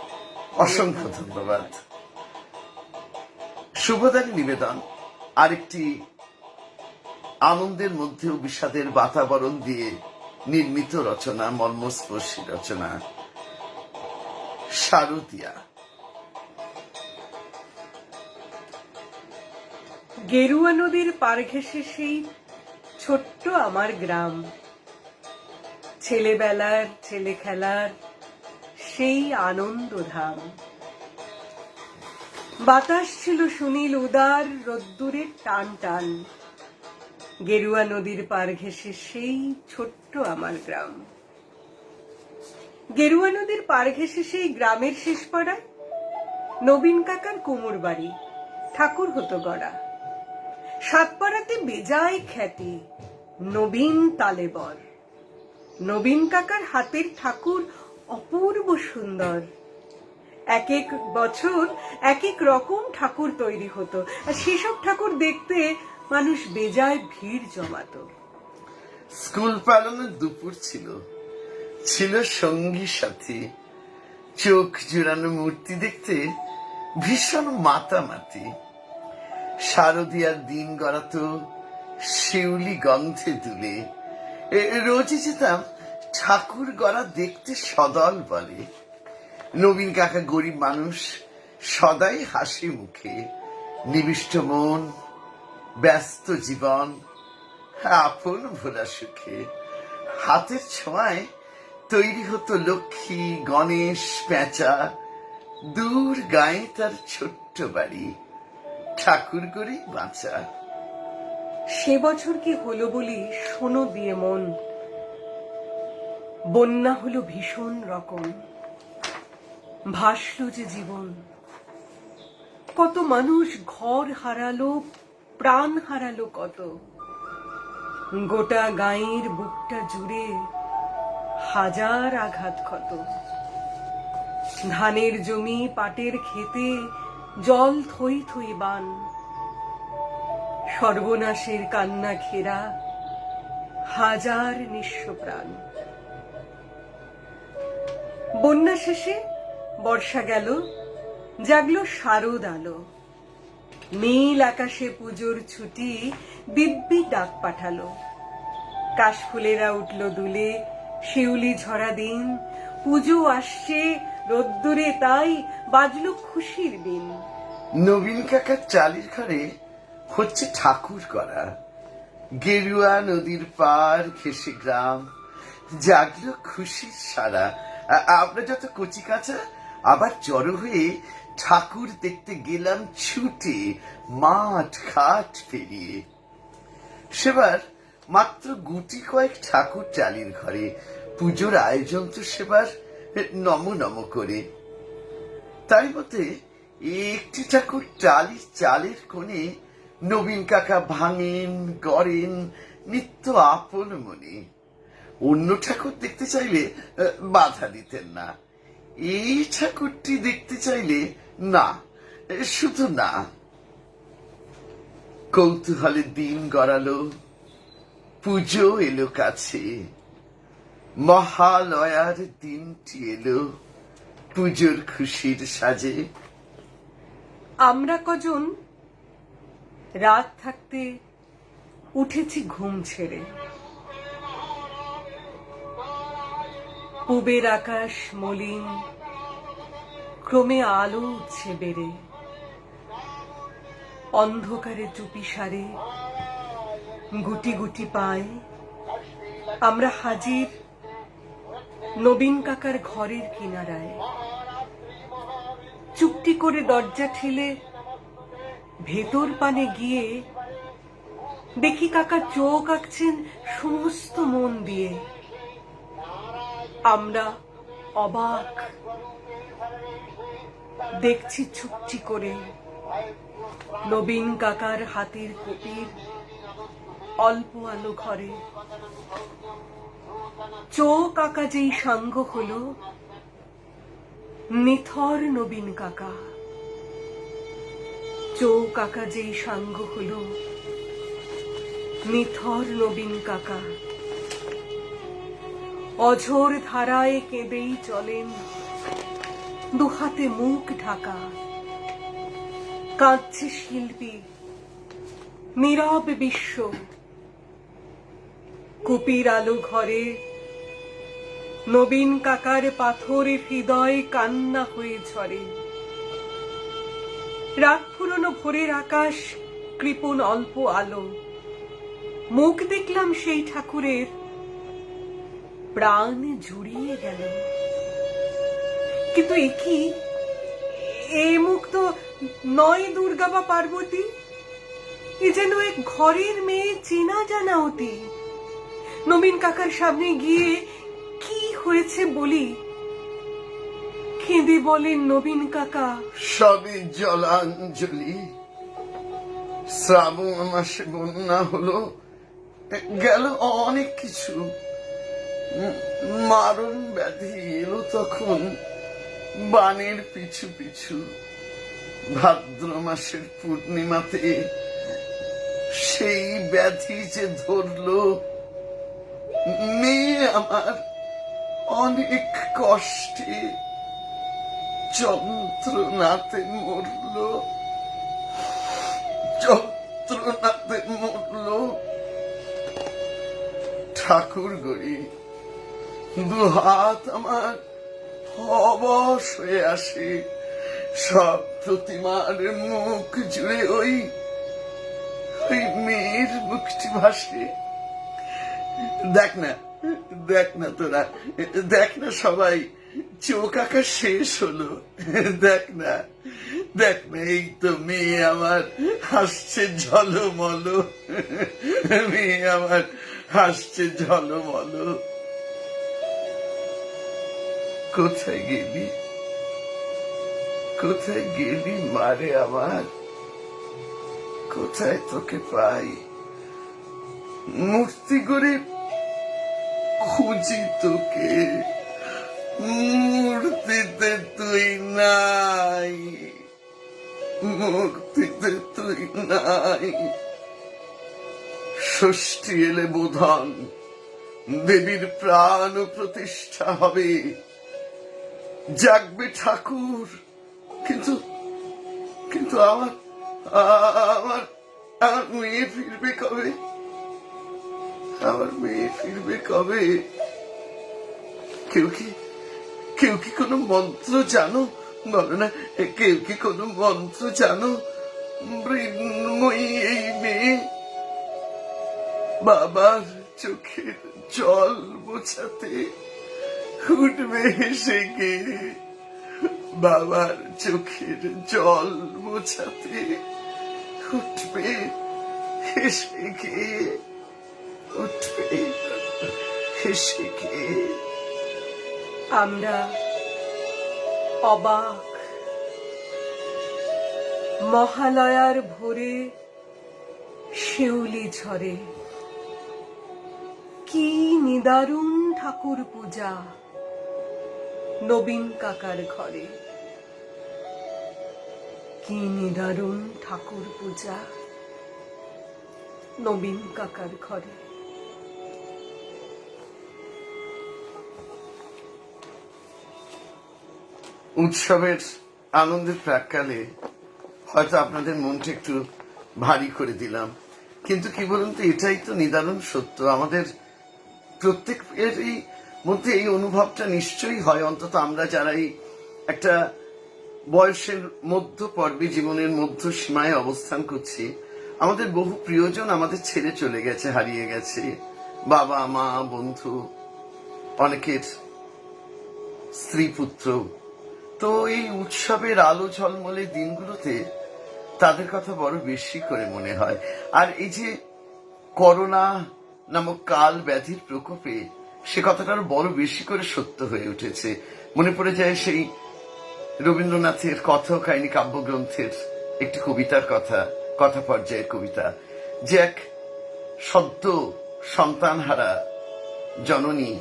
অসংখ্য ধন্যবাদ। শুভদানী নিবেদন আরেকটি আনন্দের মধ্যেও বিষাদের বাতাবরণ দিয়ে নির্মিত রচনা, মর্মস্পর্শী রচনা, শারদিয়া। গেরুয়া নদীর পার ঘেঁষে সেই ছোট্ট আমার গ্রাম, ছেলেবেলার ছেলে খেলার সেই আনন্দধাম। বাতাস ছিল সুনীল উদার, রোদ্দুরের টান টান। গেরুয়া নদীর পার ঘেঁষে সেই ছোট্ট আমার গ্রাম। গেরুয়া নদীর পার ঘেঁষে সেই গ্রামের শেষ পাড়ায় নবীন কাকার কুমুর বাড়ি, ঠাকুর হতো গড়া। সাতপাড়াতে বেজায় খ্যাতি, নবীন তালেবর। নবীন কাকার হাতের ঠাকুর অপূর্ব সুন্দর। এক এক বছর এক এক রকম ঠাকুর তৈরি হতো, আর সেসব ঠাকুর দেখতে মানুষ বেজায় ভিড় জমাতো। স্কুল পালানোর দুপুর ছিল, ছিল সঙ্গী সাথী, চোখ জুড়ানো মূর্তি দেখতে ভীষণ মাতামাতি। শারদিয়ার দিন গড়াতো শিউলি গন্ধে দুলে, রোজই যেতাম ঠাকুর গড়া দেখতে সদল বলে। নবীন কাকা গরিব মানুষ, সদাই হাসি মুখে, নিবিষ্ট মন, ব্যস্ত জীবন, আপন ভোলা সুখে। হাতের ছোঁয়ায় তৈরি হতো লক্ষ্মী, গণেশ, পেঁচা। দূর গায়ে তার ছোট্ট বাড়ি, ঠাকুর করেই বাঁচা। সে বছর কি হলো বলি শোনো দিয়ে মন, বন্যা হলো ভীষণ রকম। ভাসল যে জীবন, কত মানুষ ঘর হারালো, প্রাণ হারালো কত। গোটা গাঁয়ের বুকটা জুড়ে হাজার আঘাত ক্ষত। ধানের জমি পাটের ক্ষেতে জল থই থই বান। সর্বনাশের কান্না ঘেরা হাজার নিঃস্ব প্রাণ। বন্যা শেষে বর্ষা গেল, জাগলো শারদ আলো। নীল আকাশে পুজোর ছুটি দিব্যি ডাক পাঠালো। কাশফুলেরা উঠল দুলে, শিউলি ঝরা দিন। পুজো আসছে রোদ্দুরে, তাই বাজলো খুশির দিন। নবীন কাকার চালির ঘরে হচ্ছে ঠাকুর করা। গেরুয়া নদীর পার ঘেঁষে গ্রাম, জাগলো খুশির সারা। আমরা যত কচি কাঁচা আবার জড়ো হয়ে ঠাকুর দেখতে গেলাম ছুটে, মাঠ ঘাট পেরিয়ে। সেবার মাত্র গুটি কয়েক ঠাকুর চালির ঘরে, পুজোর আয়োজন তো সেবার নম নম করে। তাই মতে একটি ঠাকুর টালির চালের কোণে নবীন কাকা ভাঙেন গড়েন নিত্য আপন মনে। অন্য ঠাকুর দেখতে চাইলে বাধা দিতেন না, এই ঠাকুরটি দেখতে চাইলে না, শুধু না। কৌতূহলে দিন গড়ালো, পুজো এলো কাছে, মহালয়ার দিনটি এলো পুজোর খুশির সাজে। আমরা কজন রাত থাকতে উঠেছি ঘুম ছেড়ে, পূবের আকাশ মলিন, ক্রমে আলো উঠছে বেড়ে, অন্ধকারে চুপি সারে গুটি গুটি পায় আমরা হাজির নবীন কাকার ঘরের কিনারায়। চুপটি করে দরজা ঠেলে ভেতর পানে গিয়ে দেখি কাকা চোখ আঁকছেন সমস্ত মন দিয়ে। আমরা অবাক দেখছি চুপটি করে নবীন কাকার হাতের কপির অল্প আলো ঘরে। চোখ আঁকা যেই সাঙ্গ হলো নিথর নবীন কাকা, চোখ আঁকা যেই সাঙ্গ হলো নিথর নবীন কাকা। অঝোর ধারায় কেঁদেই চলেন, দুহাতে মুখ ঢাকা। কাঁদছে শিল্পী, নীরব বিশ্ব, কুপির আলো ঘরে নবীন কাকার পাথরে হৃদয় কান্না হয়ে ঝরে। রাত ফুরনো ভোরের আকাশ কৃপণ অল্প আলো, মুখ দেখলাম সেই ঠাকুরের, প্রাণ জুড়িয়ে গেল। কিন্তু একি এ মুখ তো নয় দুর্গা বা পার্বতী, এ যেন এক ঘরের মেয়ে চেনা জানা অতি। নবীন কাকার সামনে গিয়ে কি হয়েছে বলি, কেঁদে বলেন নবীন কাকা, সবই জলাঞ্জলি। শ্রাবণ মাসে বন্যা হলো, গেল অনেক কিছু, মারণ ব্যাধি এলো তখন বানের পিছু পিছু। ভাদ্র মাসের পূর্ণিমাতে সেই ব্যাধি যে ধরলো, মেয়ে আমার অনেক কষ্টে যন্ত্রণাতে মরল, যন্ত্রণাতে মরল। ঠাকুর গড়ি দুহাত আমার অবশ হয়ে আসে, সব প্রতিমার মুখ জুড়ে ওই মেয়ের মুখটি ভাসে। দেখ না, দেখ না তোরা, দেখ না সবাই, চোখ আঁকা শেষ হলো। দেখ না, দেখ না, এই তো মেয়ে আমার হাসছে ঝলমল, মেয়ে আমার হাসছে ঝলমল। কোথায় গেলি, কোথায় গেলি মারে আমার, কোথায় তোকে পাই? মূর্তি করে খুঁজি তোকে, মূর্তিতে তুই নাই, মূর্তিতে তুই নাই। ষষ্ঠী এলে বোধন দেবীর প্রাণ প্রতিষ্ঠা হবে, জাগবে ঠাকুর। কিন্তু কিন্তু আমার আমার আমার মেয়ে ফিরবে কবে? আমার মেয়ে ফিরবে কবে? কেউ কি কোনো মন্ত্র জানো? বলো না, কেউ কি কোনো মন্ত্র জানো? মৃন্ময়ী এই মেয়ে বাবার চোখের জল মোছাতে উঠবে হেসে গে, বাবার চোখের জল মোছাতে উঠবে হেসে গে, উঠবে হেসে গে। আমরা অবাক। মহালয়ার ভোরে শিউলি ঝরে, কি নিদারুণ ঠাকুর পূজা নবীন কাকার ঘরে। কি নিদারুণ ঠাকুর পূজা নবীন কাকার ঘরে। উৎসবের আনন্দের প্রাককালে হয়তো আপনাদের মনটা একটু ভারী করে দিলাম, কিন্তু কি বলুন তো, এটাই তো নিদারুণ সত্য। আমাদের প্রত্যেকেরই মধ্যে এই অনুভবটা নিশ্চয়ই হয়, অন্তত আমরা যারা এই একটা বয়সের মধ্য পর্বে, জীবনের মধ্য সীমায় অবস্থান করছি, আমাদের বহু প্রিয়জন আমাদের ছেড়ে চলে গেছে, হারিয়ে গেছে। বাবা মা, বন্ধু, অনেকের স্ত্রী পুত্র। তো এই উৎসবের আলো ঝলমলে দিনগুলোতে তাদের কথা বড় বেশি করে মনে হয়। আর এই যে করোনা নামক কাল ব্যাধির প্রকোপে সে কথাটা আরো বড় বেশি করে সত্য হয়ে উঠেছে। মনে পড়ে যায় সেই রবীন্দ্রনাথের কথ কাহিনী কাব্যগ্রন্থের একটি কবিতার কথা, কথা পর্যায়ের কবিতা, যে এক সদ্য সন্তানহারা জননী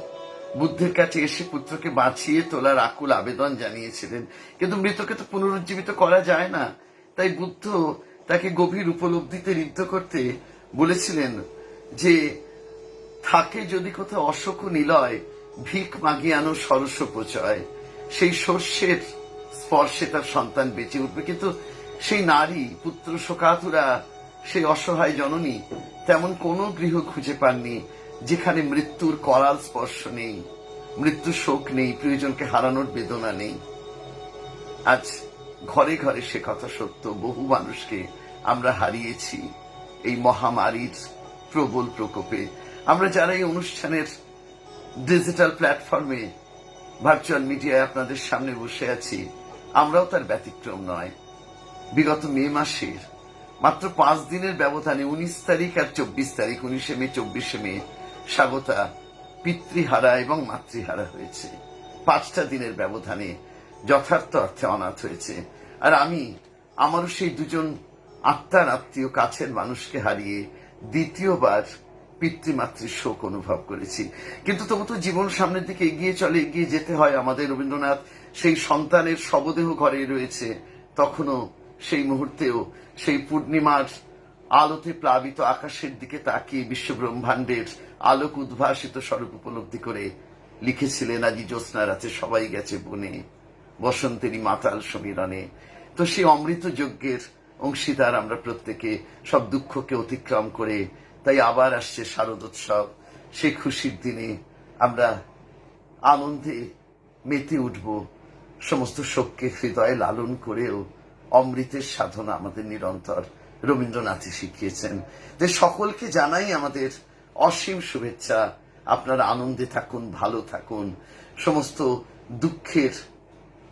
বুদ্ধের কাছে এসে পুত্রকে বাঁচিয়ে তোলার আকুল আবেদন জানিয়েছিলেন। কিন্তু মৃতকে তো পুনরুজ্জীবিত করা যায় না, তাই বুদ্ধ তাকে গভীর উপলব্ধিতে ঋদ্ধ করতে বলেছিলেন যে, থাকে যদি কোথাও অশোক নিলয়, ভিক মাগিয়ে আনো সরস্ব প্রচয়। সেই শস্যের স্পর্শে তার সন্তান বেঁচে উঠবে। কিন্তু সেই নারী পুত্র শোকাতুরা, সেই অসহায় জননী তেমন কোনো গৃহ খুঁজে পাননি যেখানে মৃত্যুর করাল স্পর্শ নেই, মৃত্যু শোক নেই, প্রিয়জনকে হারানোর বেদনা নেই। আজ ঘরে ঘরে সে কথা সত্য, বহু মানুষকে আমরা হারিয়েছি এই মহামারীর প্রবল প্রকোপে। আমরা যারা এই অনুষ্ঠানের ডিজিটাল প্ল্যাটফর্মে, ভার্চুয়াল মিডিয়ায় আপনাদের সামনে বসে আছি, আমরাও তার ব্যতিক্রম নয়। বিগত মে মাসের মাত্র 5 দিনের ব্যবধানে 19 তারিখ আর 24 তারিখ, 19শে মে 24শে মে, স্বাগতা পিতৃহারা এবং মাতৃহারা হয়েছে। 5টা দিনের ব্যবধানে যথার্থ অর্থে অনাথ হয়েছে। আর আমি আমারও সেই দুজন আত্মার আত্মীয় কাছের মানুষকে হারিয়ে দ্বিতীয়বার পিতৃমাতৃ শোক অনুভব করেছি। কিন্তু তবু তো জীবন সামনের দিকে এগিয়ে চলে, এগিয়ে যেতে হয় আমাদের। রবীন্দ্রনাথ সেই সন্তানের শবদেহ ঘরে রয়েছে, তখনও সেই মুহূর্তেও সেই পূর্ণিমার আলোতে প্লাবিত আকাশের দিকে তাকিয়ে বিশ্বব্রহ্মাণ্ডের আলোক উদ্ভাসিত স্বরূপ উপলব্ধি করে লিখেছিলেন, আজি জ্যোৎস্না রাতে সবাই গেছে বনে, বসন্তেরই মাতাল সমীরণে। তো সেই অমৃত যজ্ঞের অংশীদার আমরা প্রত্যেকে, সব দুঃখকে অতিক্রম করে। তাই আবার আসছে শারদোৎসব। সেই খুশির দিনে আমরা আনন্দে মেতে উঠব, সমস্ত শোককে হৃদয়ে লালন করেও অমৃতের সাধনা আমাদের নিরন্তর রবীন্দ্রনাথই শিখিয়েছেন। যে সকলকে জানাই আমাদের অসীম শুভেচ্ছা। আপনারা আনন্দে থাকুন, ভালো থাকুন, সমস্ত দুঃখের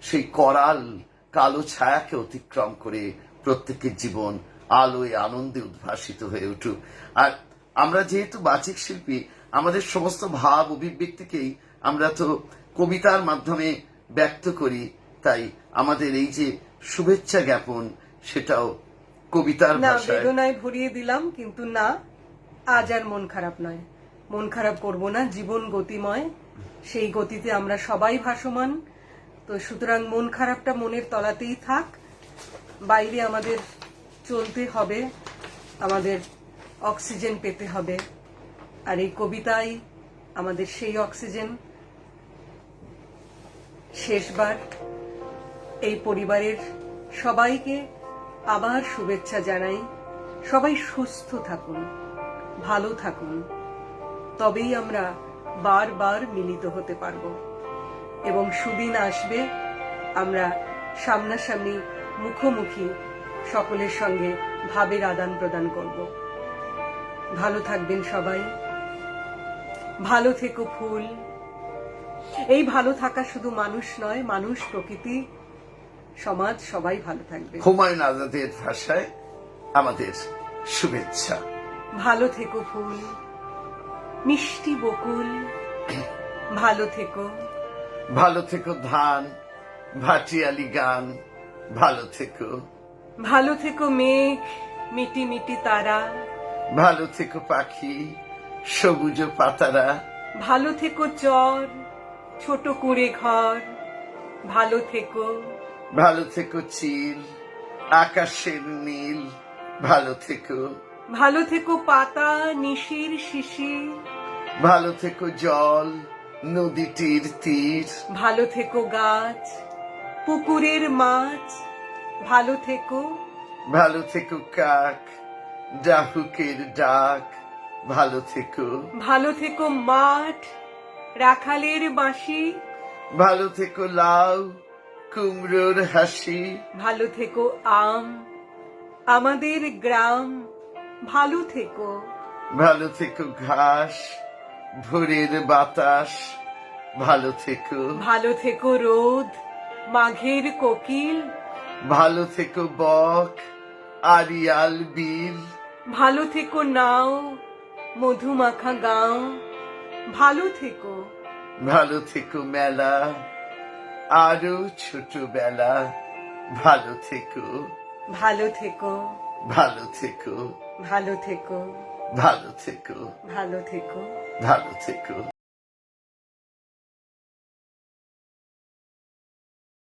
সেই করাল কালো ছায়াকে অতিক্রম করে প্রত্যেকের জীবন আলোয় আনন্দে উদ্ভাসিত হয়ে উঠুক। আর আমরা যেহেতু বাচিক শিল্পী, আমাদের সমস্ত ভাব অভিব্যক্তিকেই আমরা তো কবিতার মাধ্যমে ব্যক্ত করি, তাই আমাদের এই যে শুভেচ্ছা জ্ঞাপন, সেটাও কবিতার না, ভাষায়। বেদনায় ভরিয়ে দিলাম, কিন্তু না, আজ আর মন খারাপ নয়, মন খারাপ করব না। জীবন গতিময়, সেই গতিতে আমরা সবাই ভাসমান। তো সুতরাং মন খারাপটা মনের তলাতেই থাক, বাইরে আমাদের চলতে হবে, আমাদের অক্সিজেন পেতে হবে। আর এই কবিতাই আমাদের সেই অক্সিজেন। শেষবার এই পরিবারের সবাইকে আবার শুভেচ্ছা জানাই। সবাই সুস্থ থাকুন, ভালো থাকুন, তবেই আমরা বারবার মিলিত হতে পারব এবং সুদিন আসবে আমরা সামনাসামনি মুখোমুখি সকলের সঙ্গে ভাবের আদান প্রদান করব। ভালো থাকবেন সবাই, ভালো থেকো ফুল। এই ভালো থাকা শুধু মানুষ নয়, মানুষ, প্রকৃতি, সমাজ, সবাই ভালো থাকবে। হুমায়ুন আজাদের ভাষায় আমাদের শুভেচ্ছা। ভালো থেকো ফুল, মিষ্টি বকুল, ভালো থেকো। ভালো থেকো ধান, ভাটিয়ালি গান, ভালো থেকো। ভালো থেকো মেঘ, মিটি মিটি তারা, ভালো থেকো পাখি, সবুজ পাতারা। ভালো থেকো চর, ছোট কুঁড়ে ঘর, ভালো থেকো। ভালো থেকো চিল, আকাশের নীল, ভালো থেকো। ভালো থেকো পাতা, নিশির শিশির, ভালো থেকো জল, নদীটির তীর। ভালো থেকো গাছ, পুকুরের মাছ, ভালো থেকো। ভালো থেকো কাক, ডাহুকের ডাক, ভালো থেকো। ভালো থেকো মাঠ, রাখালের বাঁশি, ভালো থেকো লাউ, কুমড়োর হাসি। ভালো থেকো আম, আমাদের গ্রাম, ভালো থেকো। ভালো থেকো ঘাস, ভোরের বাতাস, ভালো থেকো। ভালো থেকো রোদ, মাঘের কোকিল, ভালো থেকো বক, আরিয়াল বিল। ভালো থেকো নাও, মধুমাখা গাঁও, ভালো থেকো। ভালো থেকো মেলা, আরো ছোটবেলা, ভালো থেকো। ভালো থেকো, ভালো থেকো, ভালো থেকো, ভালো থেকো, ভালো থেকো। ভালো থেকো।